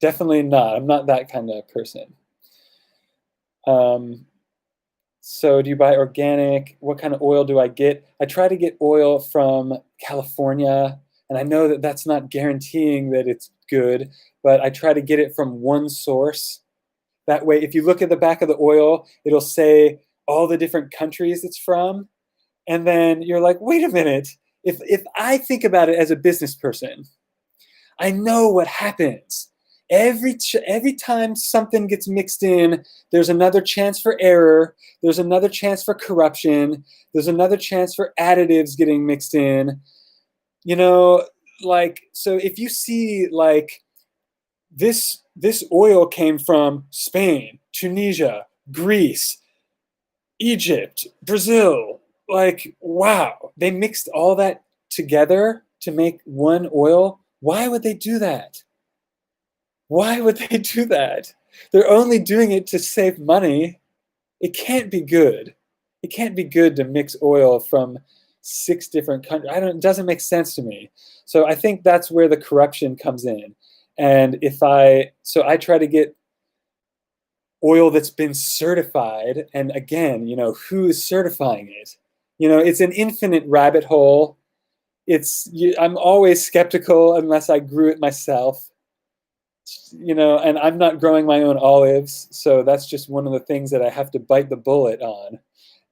Definitely not. I'm not that kind of person. So do you buy organic? What kind of oil do I get? I try to get oil from California, and I know that that's not guaranteeing that it's good, but I try to get it from one source. That way, if you look at the back of the oil, it'll say all the different countries it's from. And then you're like, wait a minute. If I think about it as a business person, I know what happens. Every time something gets mixed in, there's another chance for error. There's another chance for corruption. There's another chance for additives getting mixed in. You know, like, so if you see like this oil came from Spain, Tunisia, Greece, Egypt, Brazil, like, wow, they mixed all that together to make one oil. Why would they do that? Why would they do that? They're only doing it to save money. It can't be good. It can't be good to mix oil from 6 different countries. It doesn't make sense to me. So I think that's where the corruption comes in. And so I try to get oil that's been certified. And again, who is certifying it? It's an infinite rabbit hole. I'm always skeptical unless I grew it myself. And I'm not growing my own olives, so that's just one of the things that I have to bite the bullet on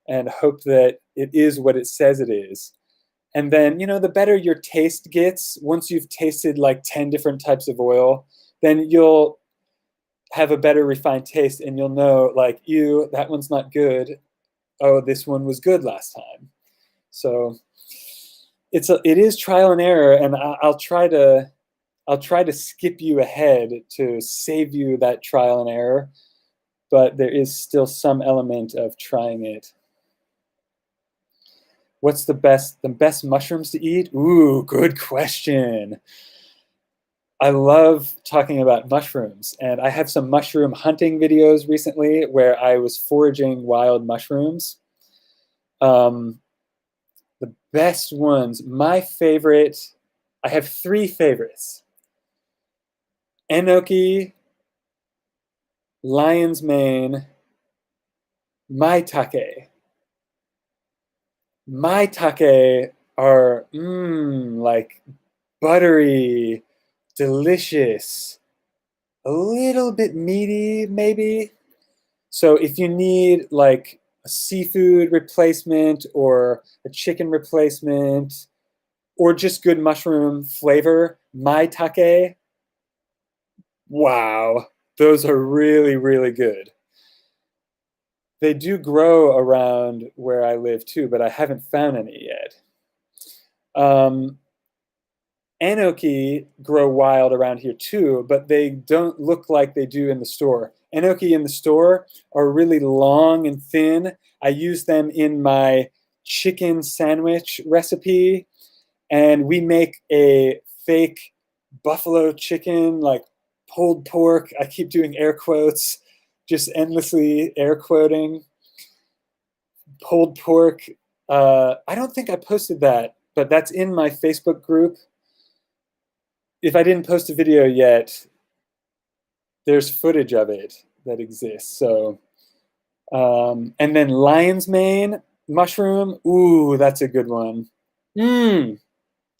and hope that it is what it says it is. And then, the better your taste gets, once you've tasted like 10 different types of oil, then you'll have a better refined taste and you'll know, like, ew, that one's not good. Oh, this one was good last time. So it is trial and error, and I'll try to skip you ahead to save you that trial and error, but there is still some element of trying it. What's the best mushrooms to eat? Ooh, good question. I love talking about mushrooms, and I have some mushroom hunting videos recently where I was foraging wild mushrooms. The best ones, my favorite, I have 3 favorites. Enoki, lion's mane, maitake. Maitake are like buttery, delicious, a little bit meaty maybe. So if you need like a seafood replacement or a chicken replacement or just good mushroom flavor, maitake, wow, those are really, really good. They do grow around where I live too, but I haven't found any yet. Enoki grow wild around here too, but they don't look like they do in the store. Enoki in the store are really long and thin. I use them in my chicken sandwich recipe, and we make a fake buffalo chicken, like pulled pork. I keep doing air quotes, just endlessly air quoting. Pulled pork. I don't think I posted that, but that's in my Facebook group. If I didn't post a video yet, there's footage of it that exists. So, and then lion's mane mushroom. Ooh, that's a good one.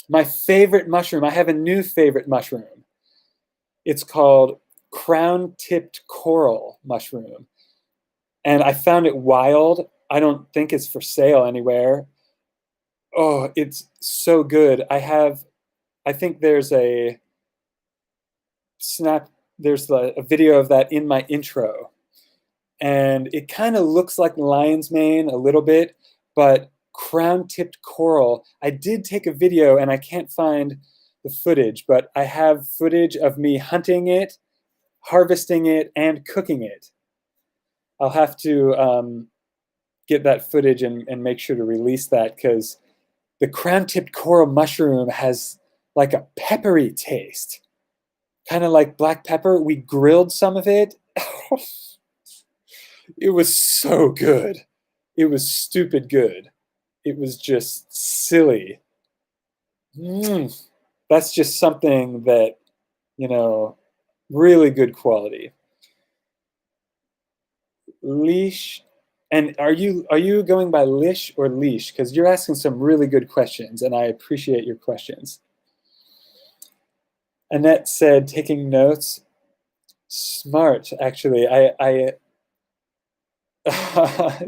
My favorite mushroom. I have a new favorite mushroom. It's called crown-tipped coral mushroom. And I found it wild. I don't think it's for sale anywhere. Oh, it's so good. I think there's a video of that in my intro. And it kind of looks like lion's mane a little bit, but crown-tipped coral. I did take a video and I can't find the footage, but I have footage of me hunting it, harvesting it, and cooking it. I'll have to get that footage and make sure to release that, because the crown-tipped coral mushroom has like a peppery taste, kind of like black pepper. We grilled some of it. It was so good. It was stupid good. It was just silly. That's just something that, really good quality. Leash. And are you going by Lish or Leash? Because you're asking some really good questions, and I appreciate your questions. Annette said, taking notes. Smart, actually.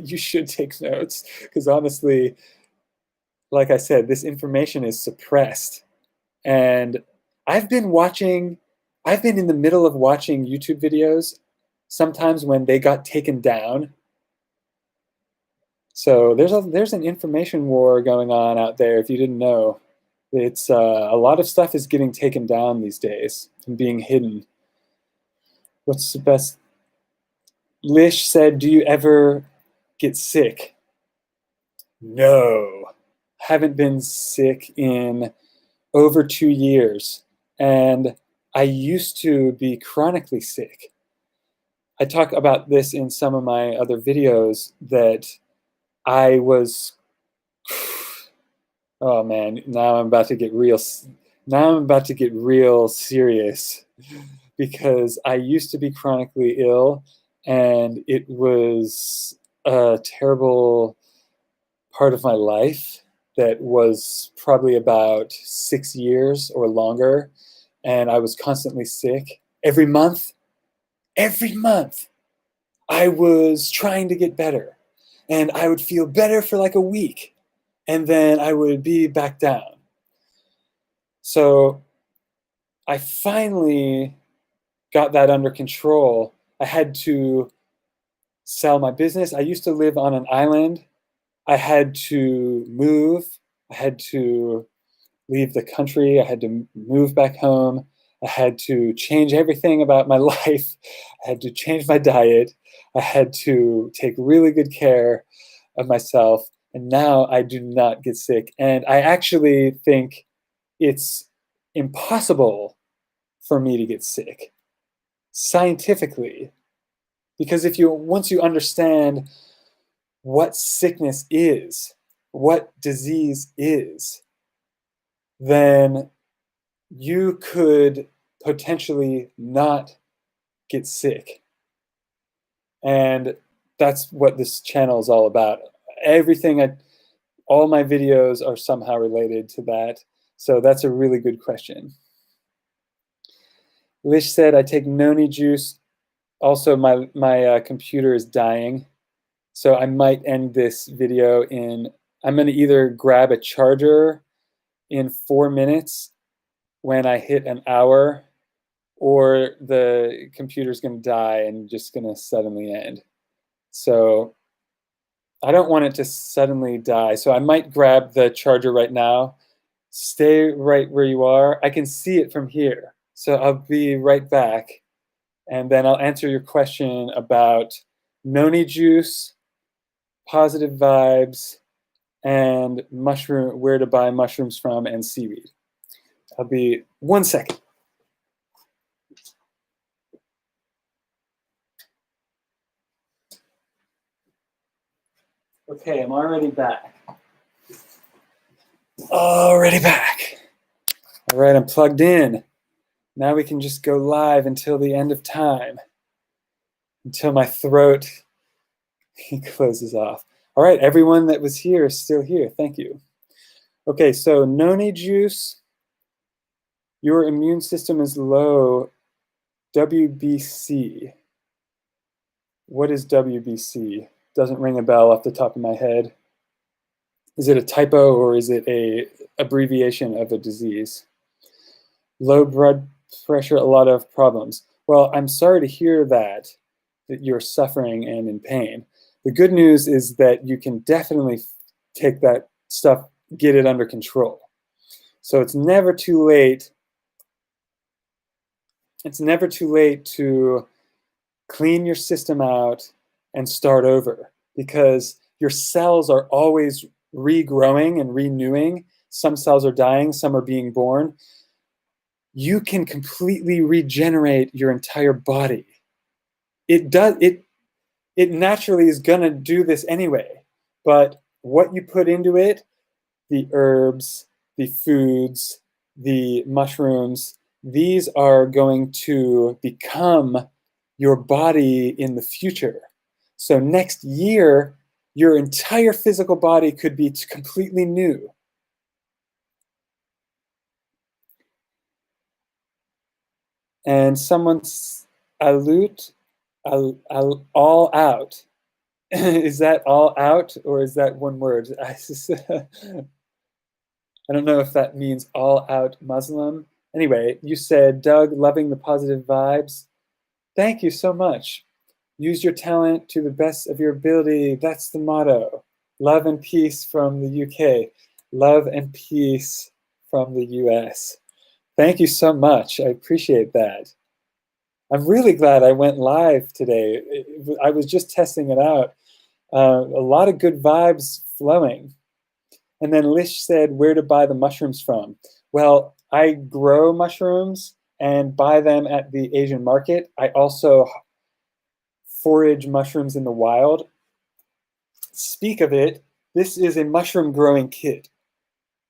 You should take notes, because honestly, like I said, this information is suppressed. And I've been in the middle of watching YouTube videos sometimes when they got taken down. So there's an information war going on out there, if you didn't know. It's a lot of stuff is getting taken down these days and being hidden. What's the best? Lish said, do you ever get sick? No. Haven't been sick in over 2 years. And I used to be chronically sick. I talk about this in some of my other videos that I was, oh man, now I'm about to get real serious, because I used to be chronically ill, and it was a terrible part of my life that was probably about 6 years or longer, and I was constantly sick. Every month, I was trying to get better, and I would feel better for like a week, and then I would be back down. So I finally got that under control. I had to sell my business. I used to live on an island. I had to move. I had to leave the country. I had to move back home. I had to change everything about my life. I had to change my diet. I had to take really good care of myself. And now I do not get sick. And I actually think it's impossible for me to get sick scientifically. Because once you understand what sickness is, what disease is, then you could potentially not get sick. And that's what this channel is all about. All my videos are somehow related to that. So that's a really good question. Lish said, I take noni juice. Also, my computer is dying. So I might end this video I'm going to either grab a charger in 4 minutes when I hit an hour, or the computer's going to die and just going to suddenly end. So I don't want it to suddenly die. So I might grab the charger right now. Stay right where you are. I can see it from here. So I'll be right back. And then I'll answer your question about noni juice, positive vibes, and where to buy mushrooms from, and seaweed. I'll be 1 second. Okay, I'm already back. Already back. All right, I'm plugged in. Now we can just go live until the end of time, until my throat closes off. All right, everyone that was here is still here. Thank you. Okay, so noni juice, your immune system is low, WBC. What is WBC? Doesn't ring a bell off the top of my head. Is it a typo, or is it a abbreviation of a disease? Low blood pressure, a lot of problems. Well, I'm sorry to hear that you're suffering and in pain. The good news is that you can definitely take that stuff, get it under control. So it's never too late. It's never too late to clean your system out and start over, because your cells are always regrowing and renewing. Some cells are dying, some are being born. You can completely regenerate your entire body. It naturally is going to do this anyway, but what you put into it, the herbs, the foods, the mushrooms, these are going to become your body in the future. So next year, your entire physical body could be completely new. And someone's all out. Is that all out, or is that one word? I don't know if that means all out Muslim. Anyway, you said, Doug, loving the positive vibes. Thank you so much. Use your talent to the best of your ability. That's the motto. Love and peace from the UK. Love and peace from the US. Thank you so much. I appreciate that. I'm really glad I went live today. I was just testing it out. A lot of good vibes flowing. And then Lish said, where to buy the mushrooms from? Well, I grow mushrooms and buy them at the Asian market. I also forage mushrooms in the wild. Speak of it, this is a mushroom growing kit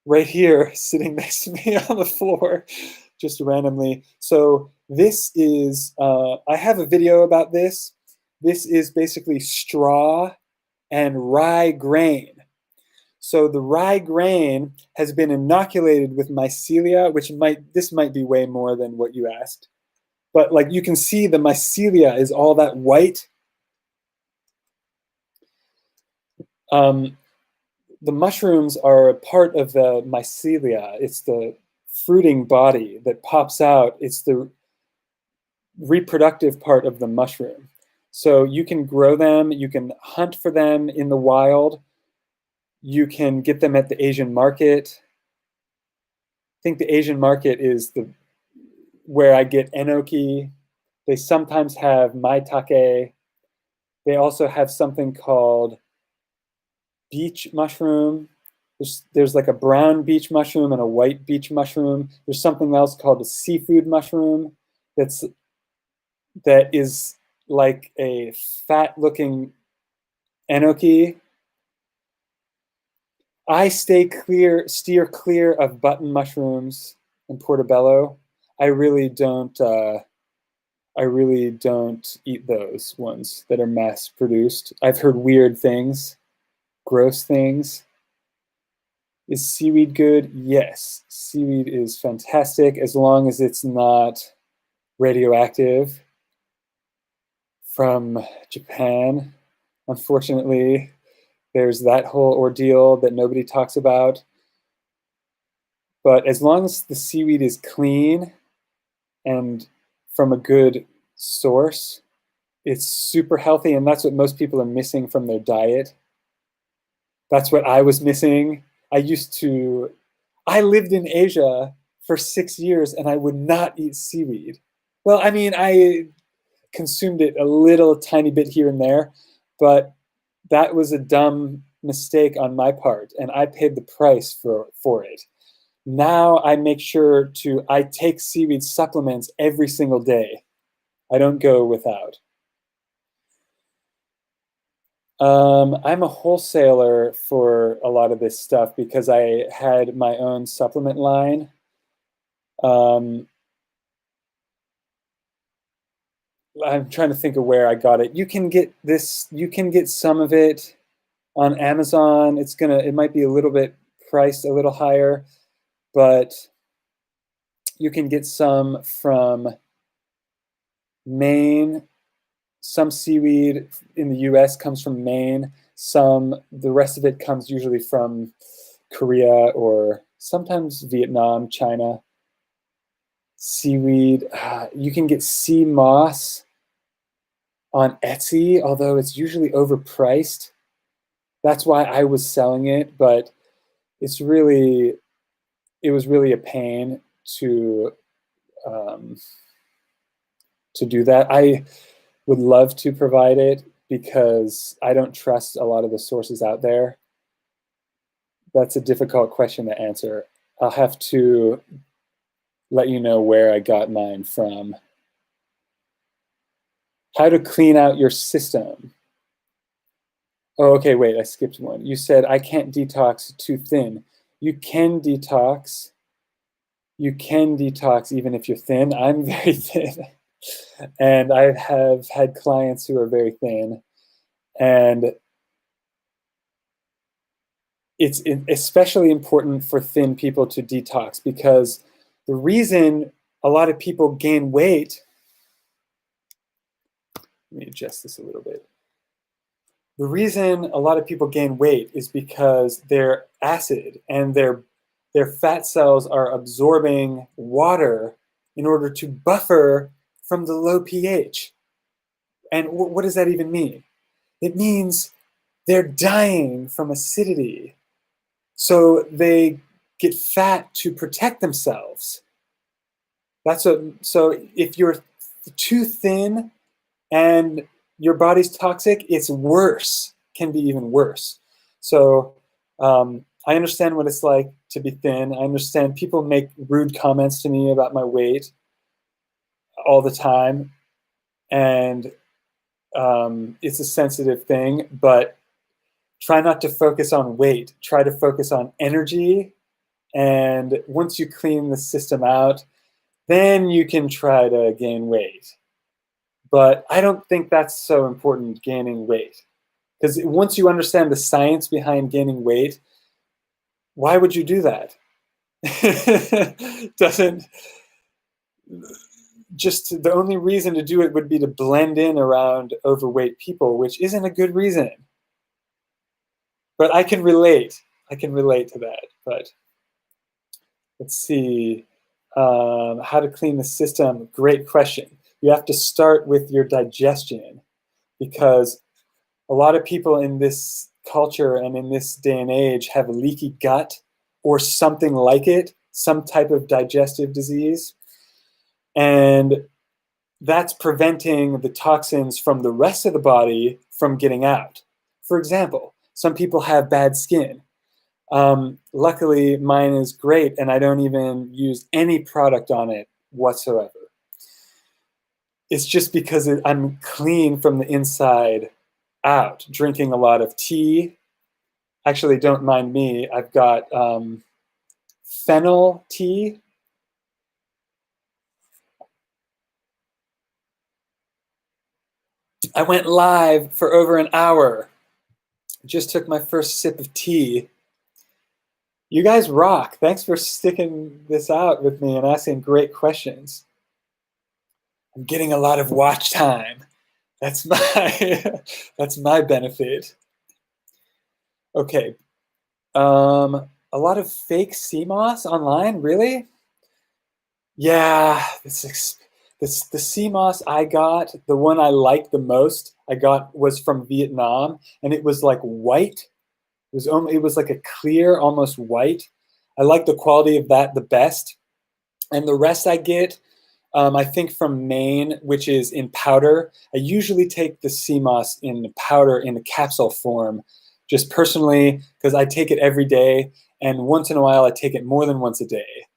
right here sitting next to me on the floor, just randomly. So this is, I have a video about this. This is basically straw and rye grain. So the rye grain has been inoculated with mycelia, which this might be way more than what you asked. But like you can see the mycelia is all that white. The mushrooms are a part of the mycelia. It's the fruiting body that pops out. It's the reproductive part of the mushroom. So you can grow them, you can hunt for them in the wild, you can get them at the Asian market. I think the Asian market is where I get enoki. They sometimes have maitake. They also have something called beach mushroom. There's like a brown beach mushroom and a white beach mushroom. There's something else called a seafood mushroom that is like a fat-looking enoki. I steer clear of button mushrooms and portobello. I really don't eat those ones that are mass produced. I've heard weird things, gross things. Is seaweed good? Yes, seaweed is fantastic as long as it's not radioactive from Japan. Unfortunately, there's that whole ordeal that nobody talks about. But as long as the seaweed is clean and from a good source, it's super healthy, and that's what most people are missing from their diet. That's what I was missing. I lived in Asia for 6 years and I would not eat seaweed. Well, I mean, I consumed it a little tiny bit here and there, but that was a dumb mistake on my part, and I paid the price for it. Now I make sure I take seaweed supplements every single day. I don't go without. I'm a wholesaler for a lot of this stuff because I had my own supplement line. I'm trying to think of where I got it. You can get some of it on Amazon. It might be a little bit priced a little higher, but you can get some from Maine. Some seaweed in the US comes from Maine. The rest of it comes usually from Korea or sometimes Vietnam, China. Seaweed, you can get sea moss on Etsy, although it's usually overpriced. That's why I was selling it, but it was really a pain to do that. I would love to provide it because I don't trust a lot of the sources out there. That's a difficult question to answer. I'll have to let you know where I got mine from. How to clean out your system. Oh, okay, wait, I skipped one. You said I can't detox too thin. You can detox. You can detox even if you're thin. I'm very thin. And I have had clients who are very thin. And it's especially important for thin people to detox because the reason a lot of people gain weight, let me adjust this a little bit. The reason a lot of people gain weight is because their acid and their fat cells are absorbing water in order to buffer from the low pH. And what does that even mean? It means they're dying from acidity. So they get fat to protect themselves. So if you're too thin and your body's toxic, it's worse, can be even worse. So I understand what it's like to be thin. I understand people make rude comments to me about my weight all the time, and it's a sensitive thing, but try not to focus on weight. Try to focus on energy, and once you clean the system out, then you can try to gain weight. But I don't think that's so important, gaining weight. Because once you understand the science behind gaining weight, why would you do that? Doesn't just the only reason to do it would be to blend in around overweight people, which isn't a good reason. But I can relate. I can relate to that. But let's see. How to clean the system? Great question. You have to start with your digestion, because a lot of people in this culture and in this day and age have leaky gut or something like it, some type of digestive disease. And that's preventing the toxins from the rest of the body from getting out. For example, some people have bad skin. Luckily, mine is great, and I don't even use any product on it whatsoever. It's just because I'm clean from the inside out, drinking a lot of tea. Actually, don't mind me. I've got fennel tea. I went live for over an hour. Just took my first sip of tea. You guys rock. Thanks for sticking this out with me and asking great questions. I'm getting a lot of watch time. That's my benefit. Okay. A lot of fake sea moss online, really? Yeah, the sea moss I got, the one I liked the most, was from Vietnam, and it was like white. It was like a clear, almost white. I like the quality of that the best. And the rest I get, I think from Maine, which is in powder. I usually take the sea moss in the powder in the capsule form, just personally, because I take it every day. And once in a while, I take it more than once a day.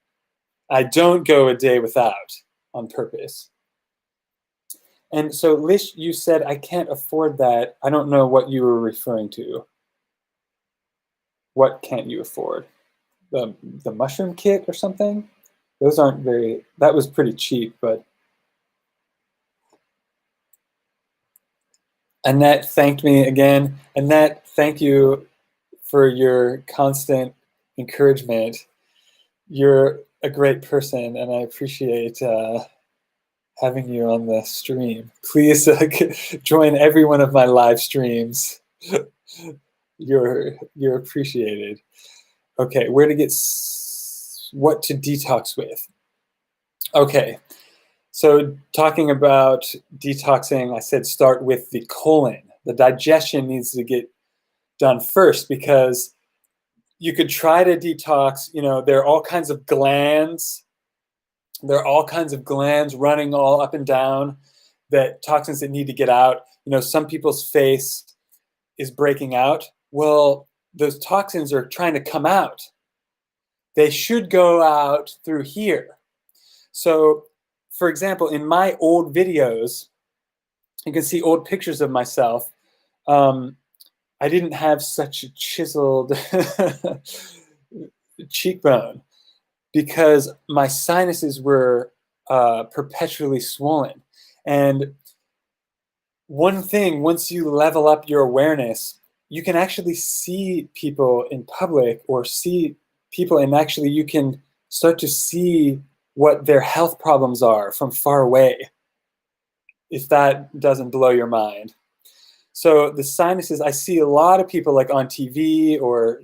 I don't go a day without on purpose. And so, Lish, you said I can't afford that. I don't know what you were referring to. What can't you afford? The mushroom kit or something? Those aren't very, that was pretty cheap, but. Annette thanked me again. Annette, thank you for your constant encouragement. You're a great person, and I appreciate having you on the stream. Please join every one of my live streams. You're appreciated. Okay, where to get what to detox with? Okay, so talking about detoxing, I said start with the colon. The digestion needs to get done first, because you could try to detox. You know, there are all kinds of glands. There are all kinds of glands running all up and down, that toxins that need to get out. You know, some people's face is breaking out. Well, those toxins are trying to come out. They should go out through here. So, for example, in my old videos, you can see old pictures of myself. I didn't have such a chiseled cheekbone, because my sinuses were perpetually swollen. And one thing, once you level up your awareness, you can actually see people in public, or see people, and actually you can start to see what their health problems are from far away, if that doesn't blow your mind. So the sinuses, I see a lot of people like on TV or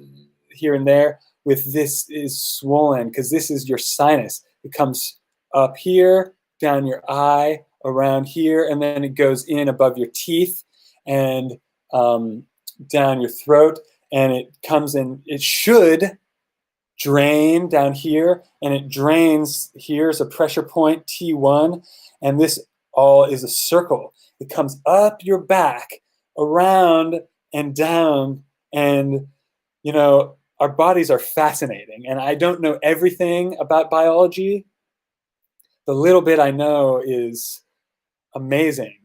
here and there with this is swollen, because this is your sinus. It comes up here, down your eye, around here, and then it goes in above your teeth and down your throat, and it comes in. It should drain down here, and it drains. Here's a pressure point, T1, and this all is a circle. It comes up your back, around and down, and you know, our bodies are fascinating, and I don't know everything about biology. The little bit I know is amazing.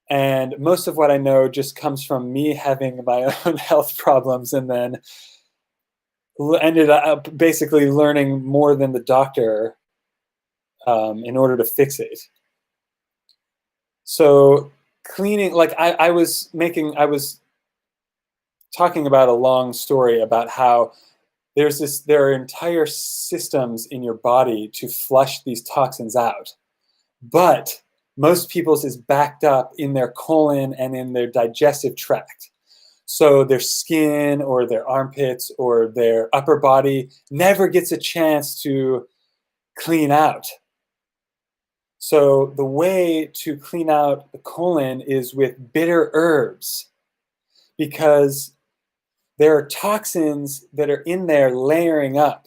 And most of what I know just comes from me having my own health problems, and then ended up basically learning more than the doctor in order to fix it. So cleaning, like I was talking about a long story about how there are entire systems in your body to flush these toxins out, but most people's is backed up in their colon and in their digestive tract. So their skin or their armpits or their upper body never gets a chance to clean out. So the way to clean out the colon is with bitter herbs, because there are toxins that are in there layering up.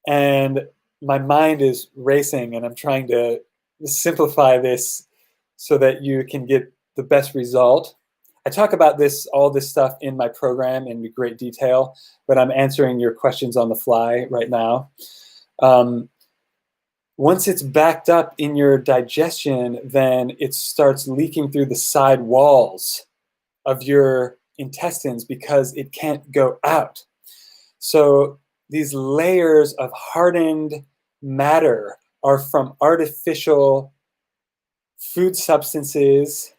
And my mind is racing, and I'm trying to simplify this so that you can get the best result. I talk about all this stuff in my program in great detail, but I'm answering your questions on the fly right now. Once it's backed up in your digestion, then it starts leaking through the side walls of your intestines because it can't go out. So these layers of hardened matter are from artificial food substances,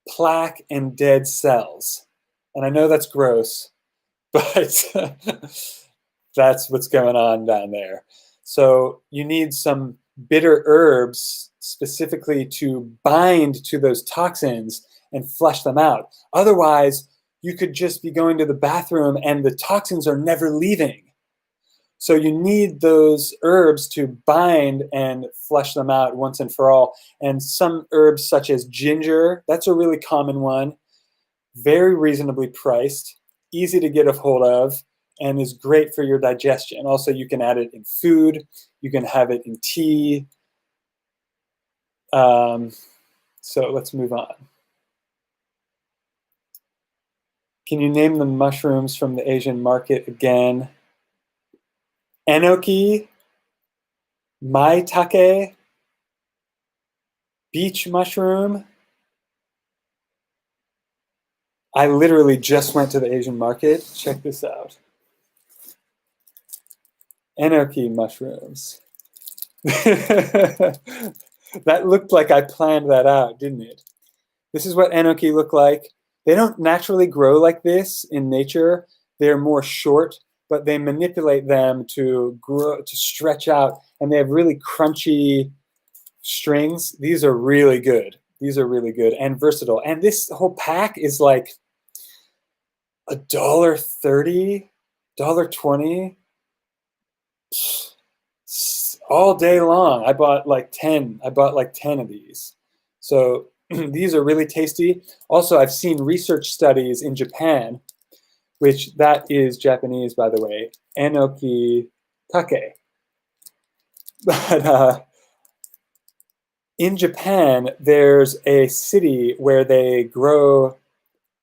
plaque, and dead cells. And I know that's gross, but that's what's going on down there. So you need some bitter herbs specifically to bind to those toxins and flush them out. Otherwise, you could just be going to the bathroom and the toxins are never leaving. So you need those herbs to bind and flush them out once and for all. And some herbs such as ginger, that's a really common one, very reasonably priced, easy to get a hold of, and is great for your digestion. Also, you can add it in food. You can have it in tea. So let's move on. Can you name the mushrooms from the Asian market again? Enoki, maitake, beach mushroom. I literally just went to the Asian market. Check this out. Enoki mushrooms. That looked like I planned that out, didn't it? This is what enoki look like. They don't naturally grow like this in nature. They're more short, but they manipulate them to grow, to stretch out, and they have really crunchy strings. These are really good. These are really good and versatile. And this whole pack is like $1.30, $1.20 all day long. I bought like 10 of these. So these are really tasty. Also, I've seen research studies in Japan, which that is Japanese, by the way, enoki take. But in Japan, there's a city where they grow,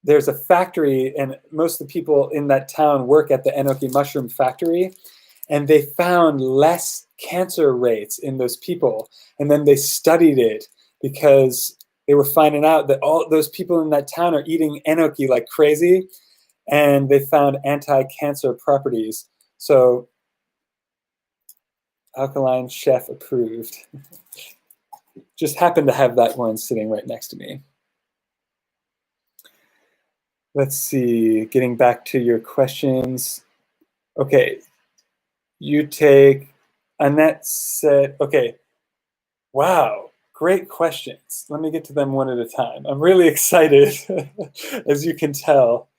there's a factory, and most of the people in that town work at the enoki mushroom factory, and they found less cancer rates in those people. And then they studied it because they were finding out that all those people in that town are eating enoki like crazy, and they found anti-cancer properties. So Alkaline Chef approved. Just happened to have that one sitting right next to me. Let's see, getting back to your questions. Okay, you take, Annette said, okay, wow, great questions. Let me get to them one at a time. I'm really excited, as you can tell.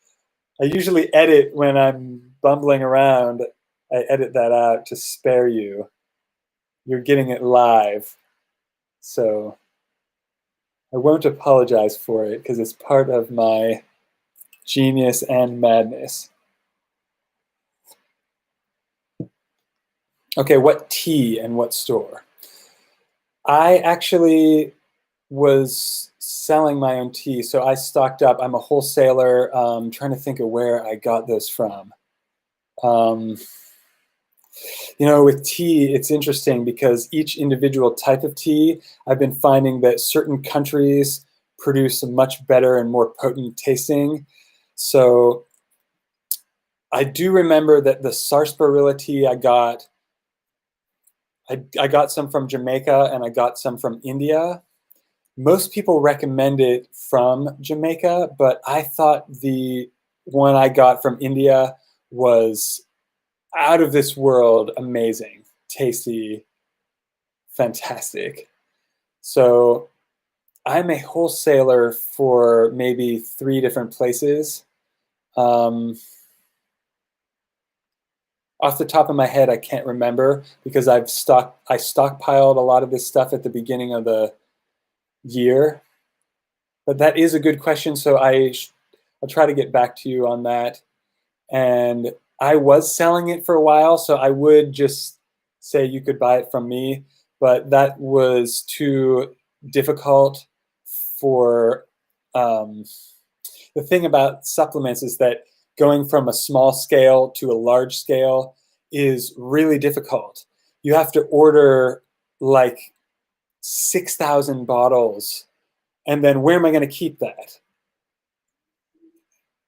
I usually edit when I'm bumbling around. I edit that out to spare you. You're getting it live. So I won't apologize for it because it's part of my genius and madness. Okay, what tea and what store? I actually was selling my own tea, so I stocked up. I'm a wholesaler. Trying to think of where I got those from. With tea, it's interesting because each individual type of tea, I've been finding that certain countries produce a much better and more potent tasting. So I do remember that the sarsaparilla tea I got some from Jamaica and I got some from India. Most people recommend it from Jamaica, but I thought the one I got from India was out of this world amazing, tasty, fantastic. So I'm a wholesaler for maybe 3 different places. Off the top of my head, I can't remember because I stockpiled a lot of this stuff at the beginning of the year. But that is a good question, so I'll try to get back to you on that. And I was selling it for a while, so I would just say you could buy it from me, but that was too difficult for the thing about supplements is that going from a small scale to a large scale is really difficult. You have to order like 6,000 bottles, and then where am I going to keep that?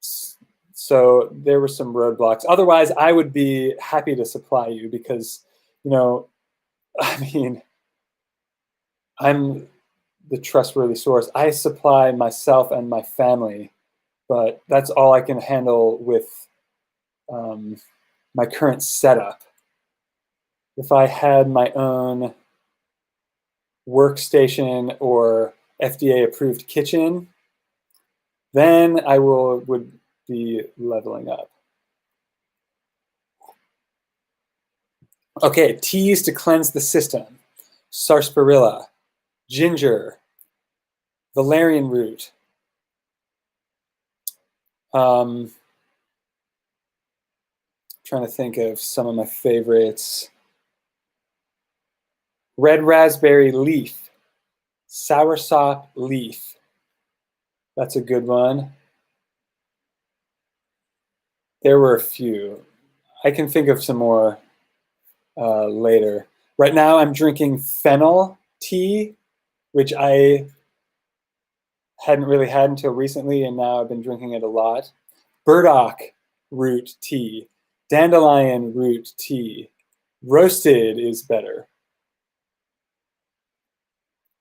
So there were some roadblocks. Otherwise, I would be happy to supply you because, I'm the trustworthy source. I supply myself and my family, but that's all I can handle with my current setup. If I had my own workstation or FDA-approved kitchen, then I would be leveling up. Okay, teas to cleanse the system. Sarsaparilla, ginger, valerian root. Trying to think of some of my favorites. Red raspberry leaf, soursop leaf. That's a good one. There were a few. I can think of some more later. Right now I'm drinking fennel tea, which I hadn't really had until recently, and now I've been drinking it a lot. Burdock root tea, dandelion root tea. Roasted is better.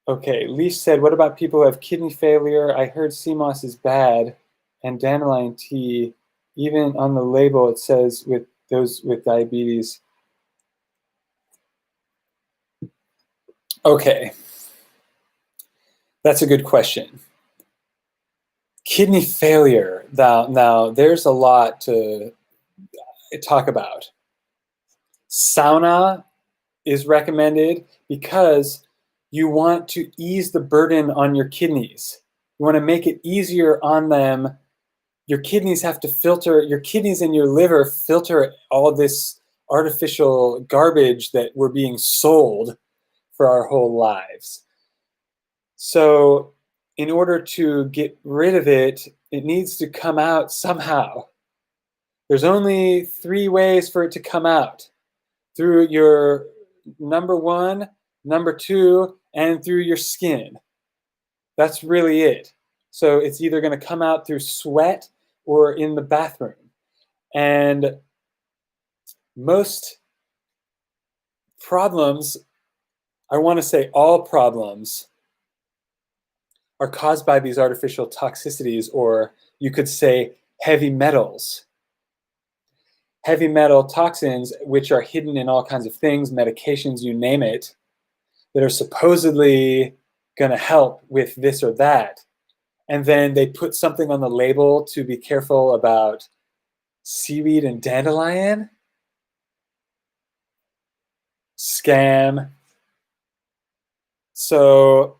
Okay, Leash said, what about people who have kidney failure? I heard sea moss is bad, and dandelion tea, even on the label, it says with those with diabetes. Okay, that's a good question. Kidney failure, now there's a lot to talk about. Sauna is recommended because you want to ease the burden on your kidneys. You want to make it easier on them. Your kidneys have to filter, your kidneys and your liver filter all this artificial garbage that we're being sold for our whole lives. So in order to get rid of it, it needs to come out somehow. There's only 3 ways for it to come out. Through your number 1, number 2, and through your skin. That's really it. So it's either going to come out through sweat or in the bathroom. And most problems, I want to say all problems, are caused by these artificial toxicities, or you could say heavy metals. Heavy metal toxins, which are hidden in all kinds of things, medications, you name it, that are supposedly going to help with this or that. And then they put something on the label to be careful about seaweed and dandelion. Scam. So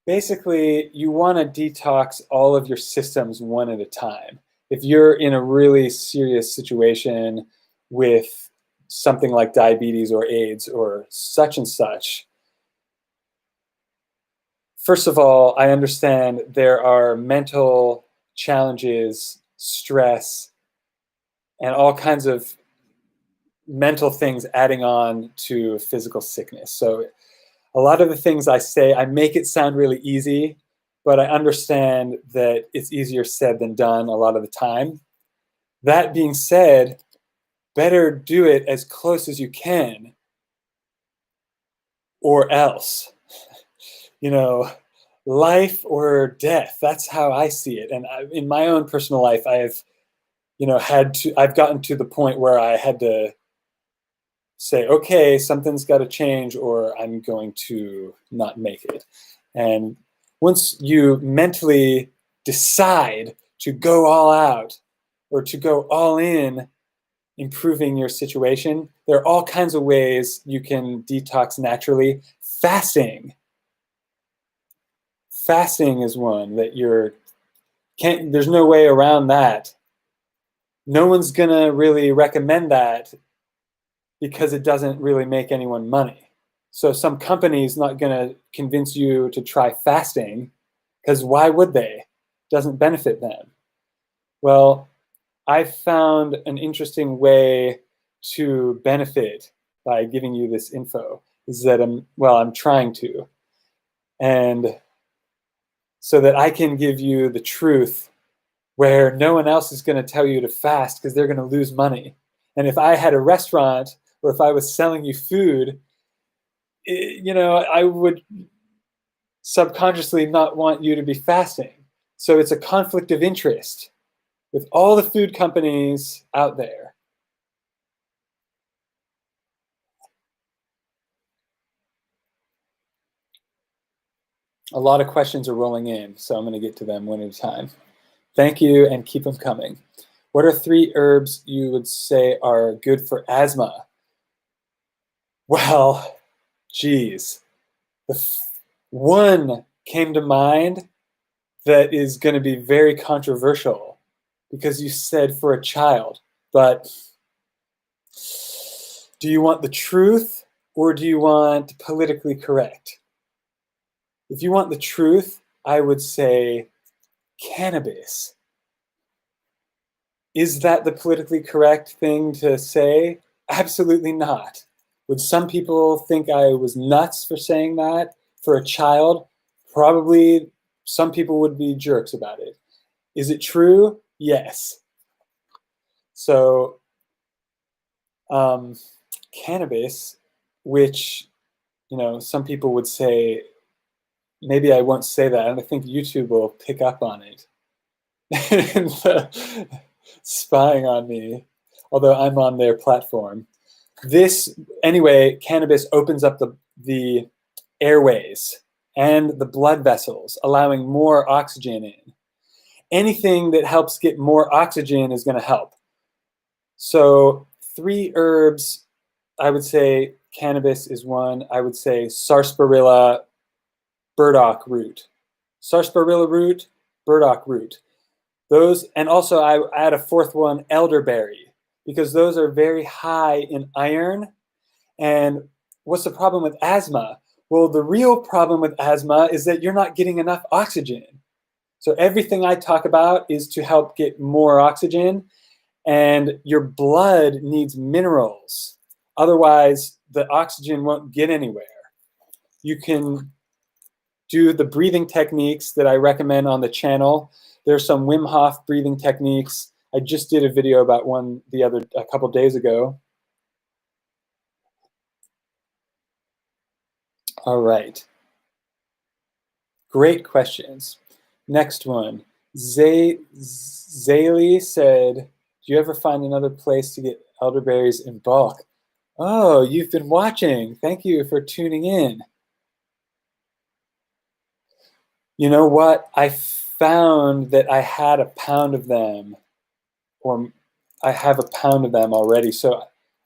basically, you want to detox all of your systems one at a time. If you're in a really serious situation with something like diabetes or AIDS or such and such, first of all, I understand there are mental challenges, stress, and all kinds of mental things adding on to physical sickness. So a lot of the things I say, I make it sound really easy, but I understand that it's easier said than done a lot of the time. That being said, better do it as close as you can, or else. You know, life or death. That's how I see it. And in my own personal life, I've gotten to the point where I had to say, okay, something's got to change, or I'm going to not make it. And once you mentally decide to go all out or to go all in improving your situation, there are all kinds of ways you can detox naturally. Fasting is one that there's no way around that. No one's gonna really recommend that because it doesn't really make anyone money. So some company's not gonna convince you to try fasting, because why would they? It doesn't benefit them. Well, I found an interesting way to benefit by giving you this info, is that I'm trying to. And so that I can give you the truth where no one else is going to tell you to fast because they're going to lose money. And if I had a restaurant or if I was selling you food, I would subconsciously not want you to be fasting. So it's a conflict of interest with all the food companies out there. A lot of questions are rolling in, so I'm going to get to them one at a time. Thank you, and keep them coming. What are 3 herbs you would say are good for asthma? Well, geez. One came to mind that is going to be very controversial because you said for a child, but do you want the truth or do you want politically correct? If you want the truth, I would say cannabis. Is that the politically correct thing to say? Absolutely not. Would some people think I was nuts for saying that for a child? Probably some people would be jerks about it. Is it true? Yes. So cannabis, which, some people would say, maybe I won't say that, and I think YouTube will pick up on it. Spying on me, although I'm on their platform. Cannabis opens up the airways and the blood vessels, allowing more oxygen in. Anything that helps get more oxygen is going to help. So 3 herbs, I would say cannabis is one. I would say sarsaparilla, burdock root. Sarsaparilla root, burdock root. Those, and also I add a 4th one, elderberry, because those are very high in iron. And what's the problem with asthma? Well, the real problem with asthma is that you're not getting enough oxygen. So everything I talk about is to help get more oxygen, and your blood needs minerals. Otherwise, the oxygen won't get anywhere. You can do the breathing techniques that I recommend on the channel. There's some Wim Hof breathing techniques. I just did a video about one a couple days ago. All right. Great questions. Next one. Zaylee said, do you ever find another place to get elderberries in bulk? Oh, you've been watching. Thank you for tuning in. You know what? I found that I had a pound of them, or I have a pound of them already, so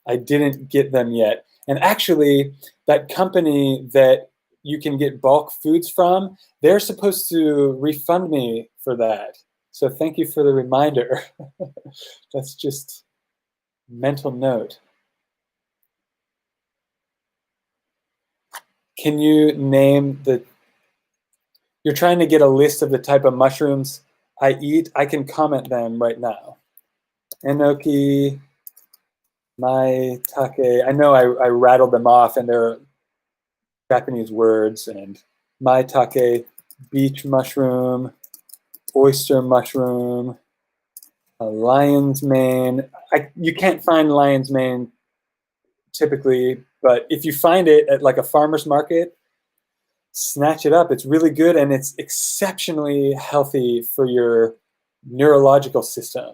I didn't get them yet. And actually, that company that you can get bulk foods from, they're supposed to refund me for that. So thank you for the reminder. That's just mental note. Can you name you're trying to get a list of the type of mushrooms I eat, I can comment them right now. Enoki, maitake. I know I rattled them off, and they're Japanese words. And maitake, beach mushroom, oyster mushroom, lion's mane. You can't find lion's mane typically, but if you find it at like a farmer's market, snatch it up. It's really good, and it's exceptionally healthy for your neurological system,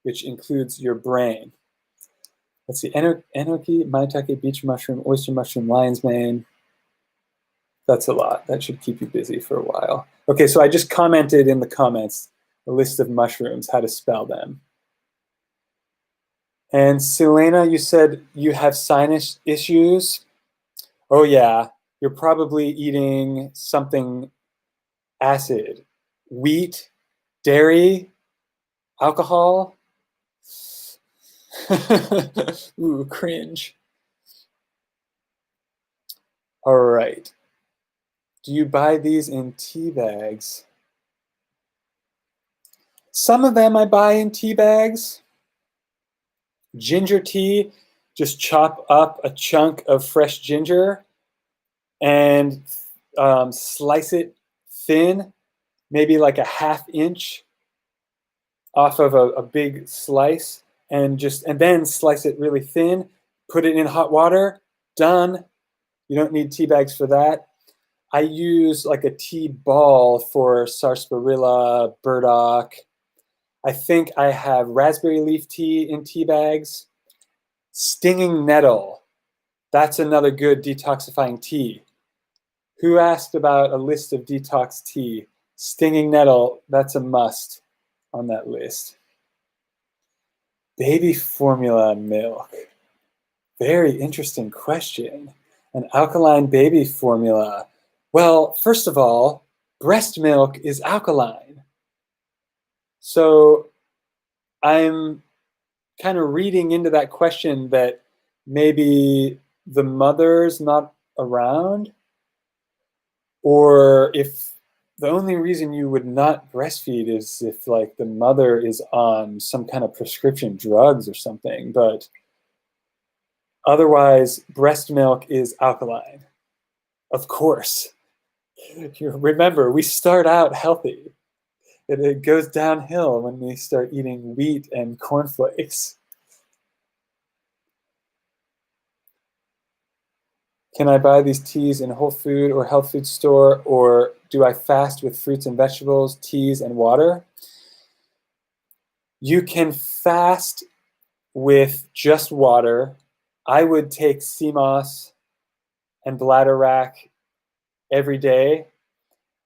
which includes your brain. Let's see, enoki, maitake, beach mushroom, oyster mushroom, lion's mane. That's a lot. That should keep you busy for a while. Okay, so I just commented in the comments a list of mushrooms, how to spell them. And Selena, you said you have sinus issues. Oh yeah, you're probably eating something acid, wheat, dairy, alcohol. Ooh, cringe. All right. Do you buy these in tea bags? Some of them I buy in tea bags. Ginger tea, just chop up a chunk of fresh ginger and slice it thin, maybe like a ½ inch off of a big slice, and then slice it really thin, put it in hot water, done. You don't need tea bags for that. I use like a tea ball for sarsaparilla, burdock. I think I have raspberry leaf tea in tea bags. Stinging nettle, that's another good detoxifying tea. Who asked about a list of detox tea? Stinging nettle, that's a must on that list. Baby formula milk. Very interesting question. An alkaline baby formula. Well, first of all, breast milk is alkaline. So I'm kind of reading into that question that maybe the mother's not around, or if the only reason you would not breastfeed is if like the mother is on some kind of prescription drugs or something, but otherwise breast milk is alkaline. Of course. Remember, we start out healthy. It goes downhill when we start eating wheat and cornflakes. Can I buy these teas in a Whole Food or health food store, or do I fast with fruits and vegetables, teas, and water? You can fast with just water. I would take sea moss and bladderwrack every day.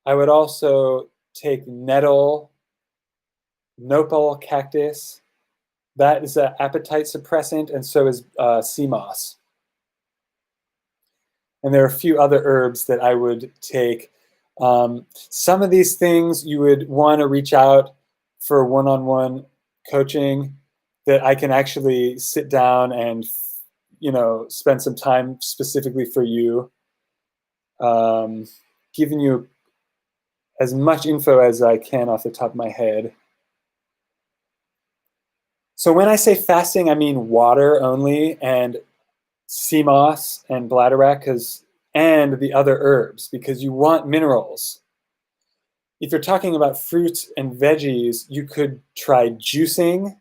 I would also take nettle, nopal cactus. That is an appetite suppressant, and so is sea moss. And there are a few other herbs that I would take. Some of these things you would want to reach out for one-on-one coaching, that I can actually sit down and spend some time specifically for you, giving you as much info as I can off the top of my head. So when I say fasting, I mean water only, and sea moss and bladderwrack, and the other herbs, because you want minerals. If you're talking about fruits and veggies, you could try juicing,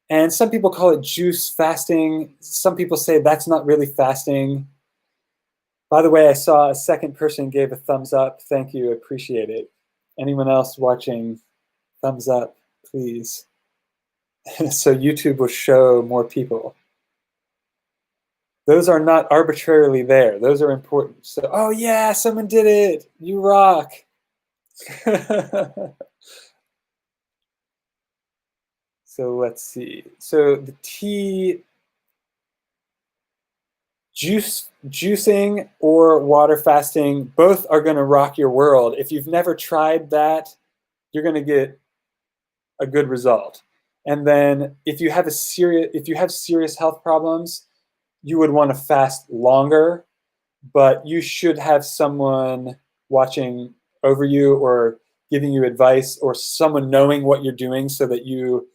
and some people call it juice fasting. Some people say that's not really fasting. By the way, I saw a second person gave a thumbs up. Thank you, appreciate it. Anyone else watching, thumbs up, please. So YouTube will show more people. Those are not arbitrarily there. Those are important. So, oh yeah, someone did it. You rock. So let's see. So the tea, juicing or water fasting, both are going to rock your world. If you've never tried that, you're going to get a good result. And then if you have serious health problems, you would want to fast longer, but you should have someone watching over you or giving you advice or someone knowing what you're doing so that you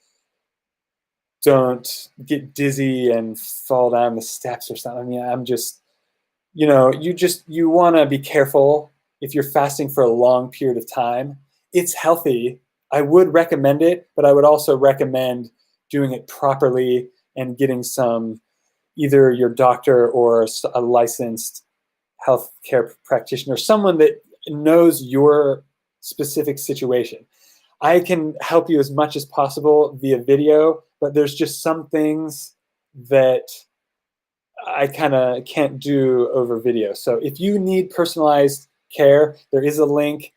don't get dizzy and fall down the steps or something. I mean, I'm just, you want to be careful if you're fasting for a long period of time. It's healthy. I would recommend it, but I would also recommend doing it properly and getting either your doctor or a licensed healthcare practitioner, someone that knows your specific situation. I can help you as much as possible via video, but there's just some things that I kind of can't do over video. So if you need personalized care, there is a link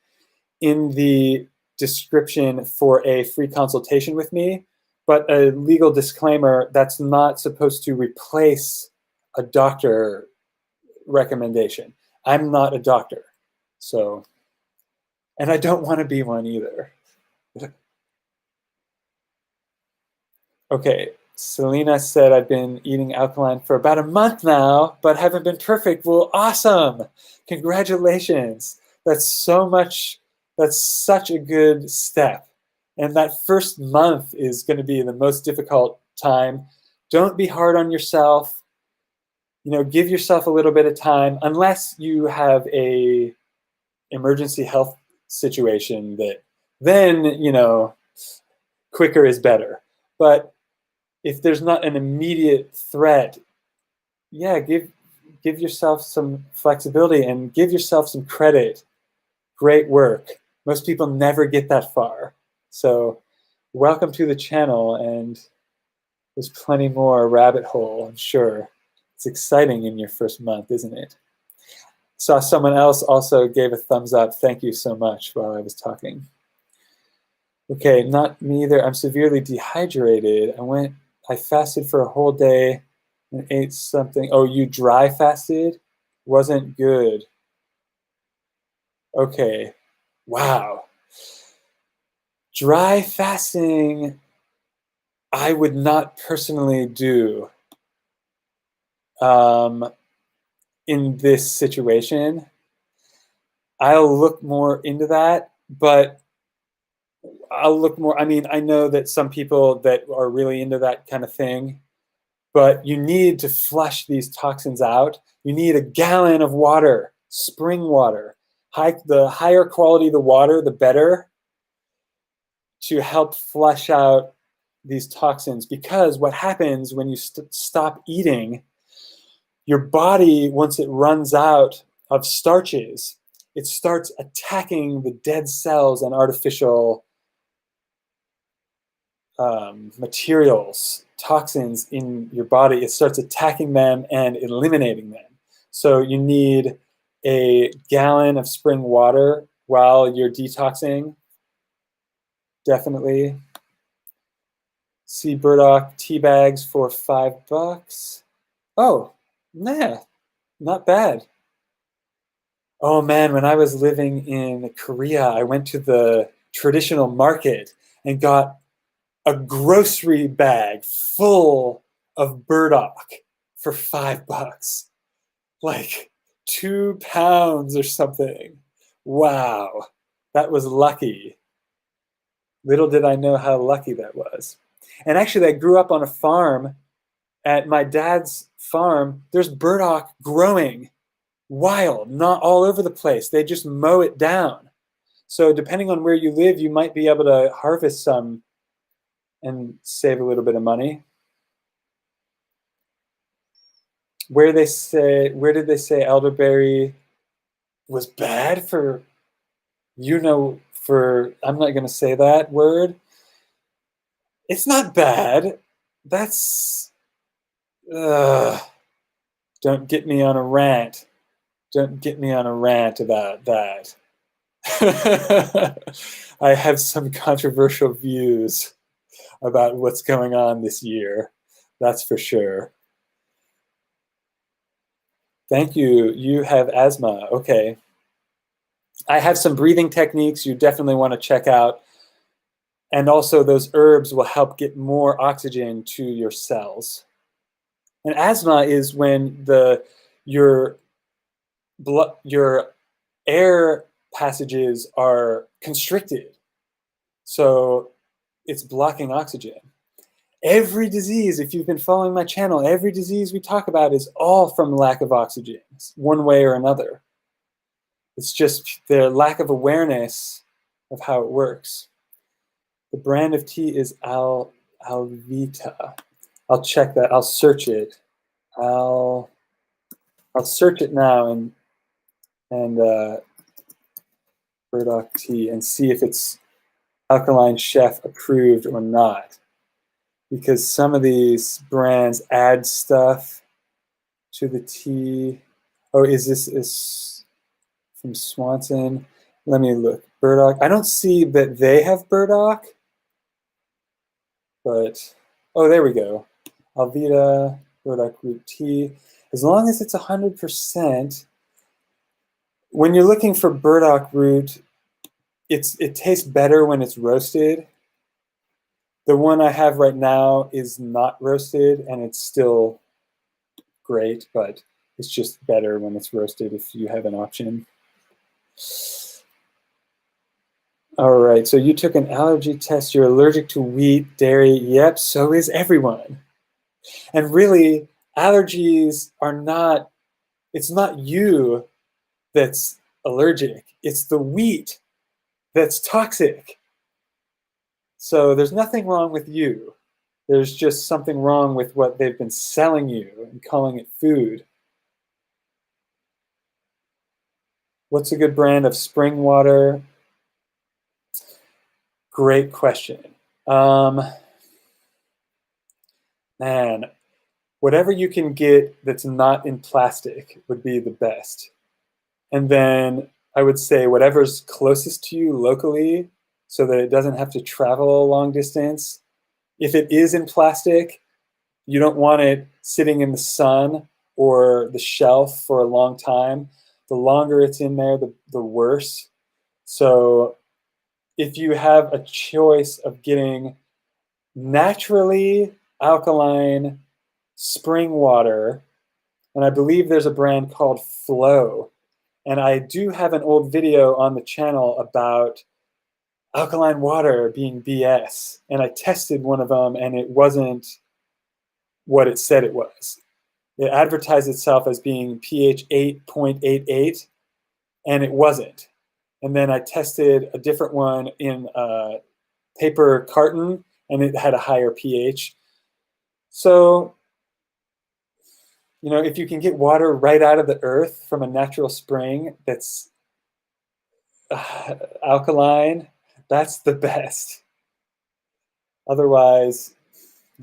in the description for a free consultation with me. But a legal disclaimer, that's not supposed to replace a doctor recommendation. I'm not a doctor. So, and I don't want to be one either. Okay, Selena said, I've been eating alkaline for about a month now, but haven't been perfect. Well, awesome. Congratulations. That's such a good step. And that first month is going to be the most difficult time. Don't be hard on yourself. Give yourself a little bit of time, unless you have a emergency health situation that then, quicker is better. But if there's not an immediate threat, yeah, give yourself some flexibility and give yourself some credit. Great work. Most people never get that far. So welcome to the channel, and there's plenty more rabbit hole, I'm sure. It's exciting in your first month, isn't it? Saw someone else also gave a thumbs up. Thank you so much while I was talking. Okay, not me either. I'm severely dehydrated. I fasted for a whole day and ate something. Oh, you dry fasted? Wasn't good. Okay. Wow. Dry fasting, I would not personally do in this situation. I'll look more into that, but I'll look more. I mean, I know that some people that are really into that kind of thing, but you need to flush these toxins out. You need a gallon of water, spring water. The higher quality the water, the better, to help flush out these toxins. Because what happens when you stop eating, your body, once it runs out of starches, it starts attacking the dead cells and artificial materials, toxins in your body. It starts attacking them and eliminating them. So you need a gallon of spring water while you're detoxing. Definitely. Sea burdock tea bags for $5. Oh, nah, not bad. Oh man, when I was living in Korea, I went to the traditional market and got a grocery bag full of burdock for $5. Like 2 pounds or something. Wow, that was lucky. Little did I know how lucky that was. And actually, I grew up on a farm. At my dad's farm, there's burdock growing wild, not all over the place. They just mow it down. So depending on where you live, you might be able to harvest some and save a little bit of money. Where did they say elderberry was bad for, I'm not going to say that word. It's not bad. That's, don't get me on a rant. Don't get me on a rant about that. I have some controversial views about what's going on this year. That's for sure. Thank you. You have asthma. Okay. I have some breathing techniques you definitely want to check out. And also those herbs will help get more oxygen to your cells. And asthma is when your air passages are constricted. So it's blocking oxygen. Every disease, if you've been following my channel, every disease we talk about is all from lack of oxygen, one way or another. It's just their lack of awareness of how it works. The brand of tea is Alvita. I'll check that. I'll search it. I'll search it now and burdock tea and see if it's Alkaline Chef approved or not. Because some of these brands add stuff to the tea. Oh, is from Swanson? Let me look. Burdock. I don't see that they have burdock, but oh, there we go. Alvita burdock root tea. As long as it's 100%. When you're looking for burdock root, it tastes better when it's roasted. The one I have right now is not roasted, and it's still great, but it's just better when it's roasted if you have an option. All right, so you took an allergy test. You're allergic to wheat, dairy. Yep, so is everyone. And really, allergies are not, it's not you that's allergic. It's the wheat that's toxic. So there's nothing wrong with you. There's just something wrong with what they've been selling you and calling it food. What's a good brand of spring water? Great question. Man, whatever you can get that's not in plastic would be the best. And then I would say whatever's closest to you locally so that it doesn't have to travel a long distance. If it is in plastic, you don't want it sitting in the sun or the shelf for a long time. The longer it's in there, the worse. So if you have a choice of getting naturally alkaline spring water, and I believe there's a brand called Flow, and I do have an old video on the channel about alkaline water being BS, and I tested one of them and it wasn't what it said it was. It advertised itself as being pH 8.88, and it wasn't. And then I tested a different one in a paper carton, and it had a higher pH. So, you know, if you can get water right out of the earth from a natural spring that's alkaline, that's the best. Otherwise,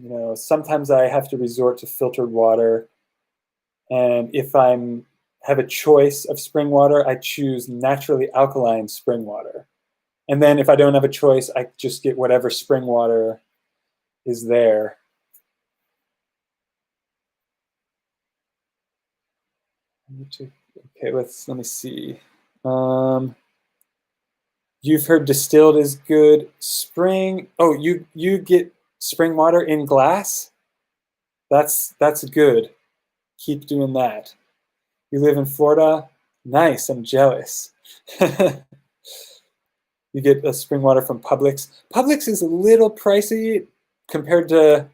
you know, sometimes I have to resort to filtered water. And if I'm have a choice of spring water, I choose naturally alkaline spring water. And then if I don't have a choice, I just get whatever spring water is there. Okay, let me see. You've heard distilled is good. Spring. Oh, you get spring water in glass? That's good. Keep doing that. You live in Florida? Nice, I'm jealous. You get a spring water from Publix. Publix is a little pricey compared to,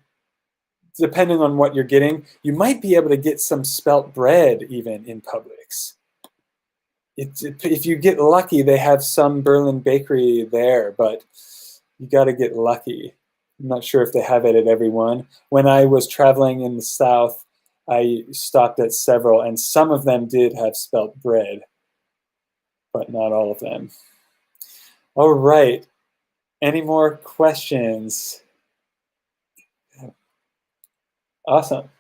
depending on what you're getting. You might be able to get some spelt bread even in Publix. If you get lucky, they have some Berlin bakery there, but you got to get lucky. I'm not sure if they have it at every one. When I was traveling in the South, I stopped at several, and some of them did have spelt bread, but not all of them. All right. Any more questions? Awesome.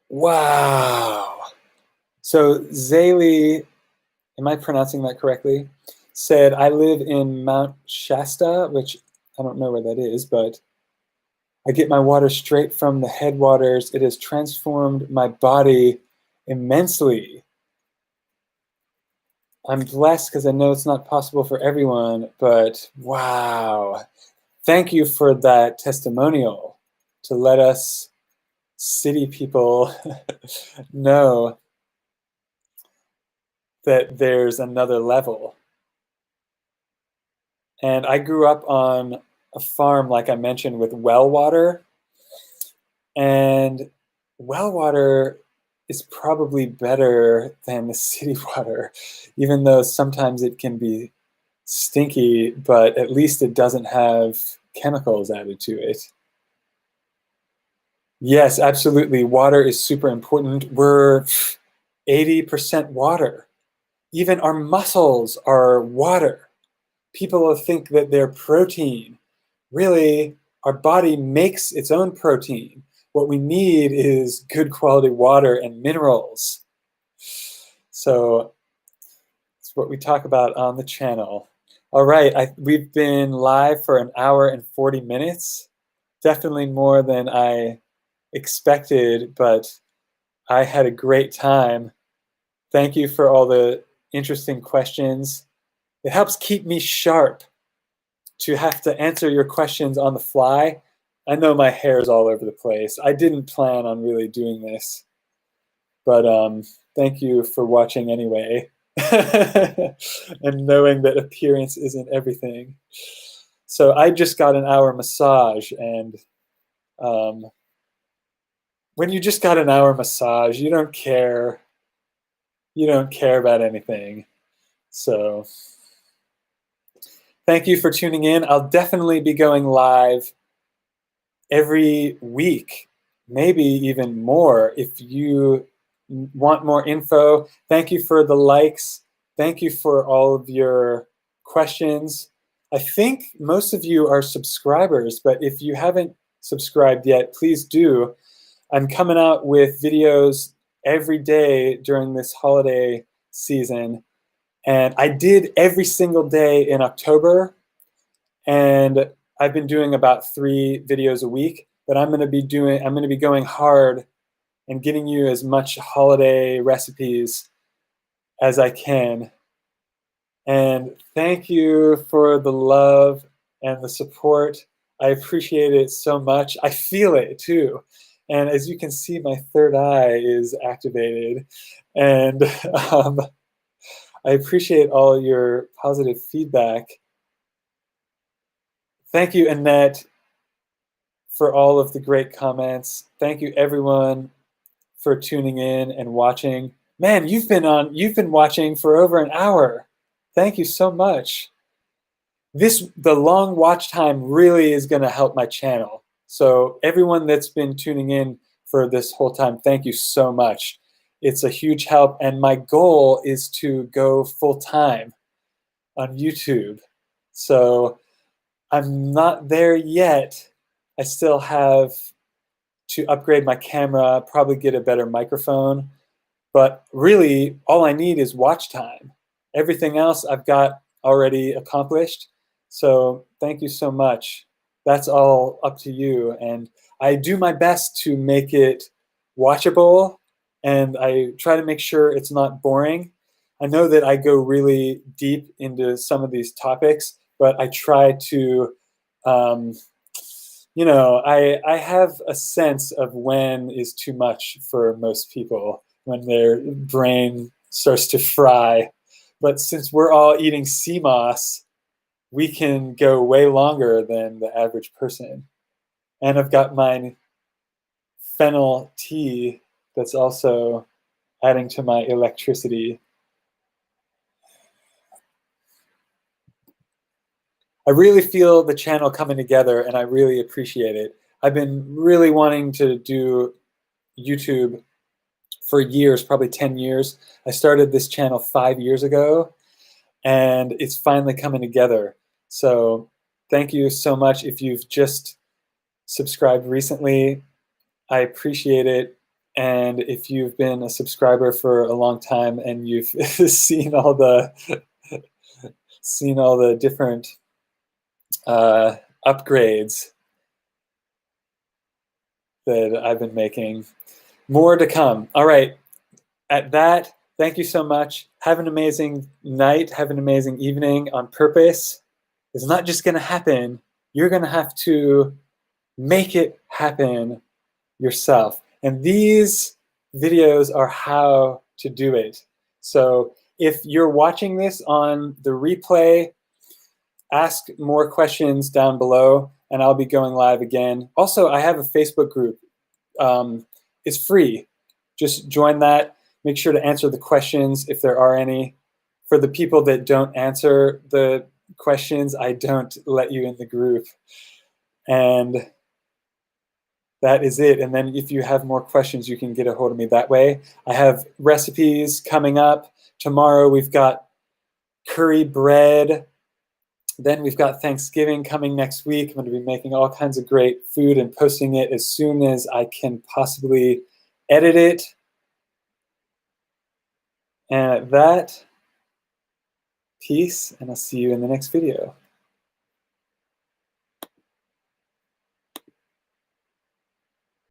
Wow. So Zaylee, am I pronouncing that correctly? Said, I live in Mount Shasta, which I don't know where that is, but I get my water straight from the headwaters. It has transformed my body immensely. I'm blessed because I know it's not possible for everyone, but wow. Thank you for that testimonial to let us city people know. that there's another level. And I grew up on a farm, like I mentioned, with well water. And well water is probably better than the city water, even though sometimes it can be stinky, but at least it doesn't have chemicals added to it. Yes, absolutely. Water is super important. We're 80% water. Even our muscles are water. People will think that they're protein. Really, our body makes its own protein. What we need is good quality water and minerals. So it's what we talk about on the channel. All right, we've been live for an hour and 40 minutes. Definitely more than I expected, but I had a great time. Thank you for all the interesting questions. It helps keep me sharp to have to answer your questions on the fly. I know my hair's all over the place. I didn't plan on really doing this, but thank you for watching anyway. And knowing that appearance isn't everything. So I just got an hour massage, and when you just got an hour massage, you don't care. You don't care about anything. So thank you for tuning in. I'll definitely be going live every week, maybe even more. If you want more info, thank you for the likes. Thank you for all of your questions. I think most of you are subscribers, but if you haven't subscribed yet, please do. I'm coming out with videos every day during this holiday season. And I did every single day in October. And I've been doing about 3 videos a week, but I'm going to be going hard and getting you as much holiday recipes as I can. And thank you for the love and the support. I appreciate it so much. I feel it too. And as you can see, my third eye is activated. And I appreciate all your positive feedback. Thank you, Annette, for all of the great comments. Thank you, everyone, for tuning in and watching. Man, you've been watching for over an hour. Thank you so much. The long watch time really is going to help my channel. So everyone that's been tuning in for this whole time, thank you so much. It's a huge help, and my goal is to go full time on YouTube. So I'm not there yet. I still have to upgrade my camera, probably get a better microphone. But really, all I need is watch time. Everything else I've got already accomplished. So thank you so much. That's all up to you. And I do my best to make it watchable, and I try to make sure it's not boring. I know that I go really deep into some of these topics, but I try to, I have a sense of when is too much for most people, when their brain starts to fry. But since we're all eating sea moss, we can go way longer than the average person. And I've got my fennel tea that's also adding to my electricity. I really feel the channel coming together, and I really appreciate it. I've been really wanting to do YouTube for years, probably 10 years. I started this channel 5 years ago, and it's finally coming together. So thank you so much. If you've just subscribed recently, I appreciate it. And if you've been a subscriber for a long time and you've seen all the different upgrades that I've been making, more to come. All right. At that, thank you so much. Have an amazing night. Have an amazing evening on purpose. It's not just going to happen. You're going to have to make it happen yourself. And these videos are how to do it. So if you're watching this on the replay, ask more questions down below, and I'll be going live again. Also, I have a Facebook group. It's free. Just join that. Make sure to answer the questions if there are any. For the people that don't answer the questions, I don't let you in the group. And that is it. And then if you have more questions, you can get a hold of me that way. I have recipes coming up. Tomorrow we've got curry bread. Then we've got Thanksgiving coming next week. I'm going to be making all kinds of great food and posting it as soon as I can possibly edit it. And at that, peace, and I'll see you in the next video.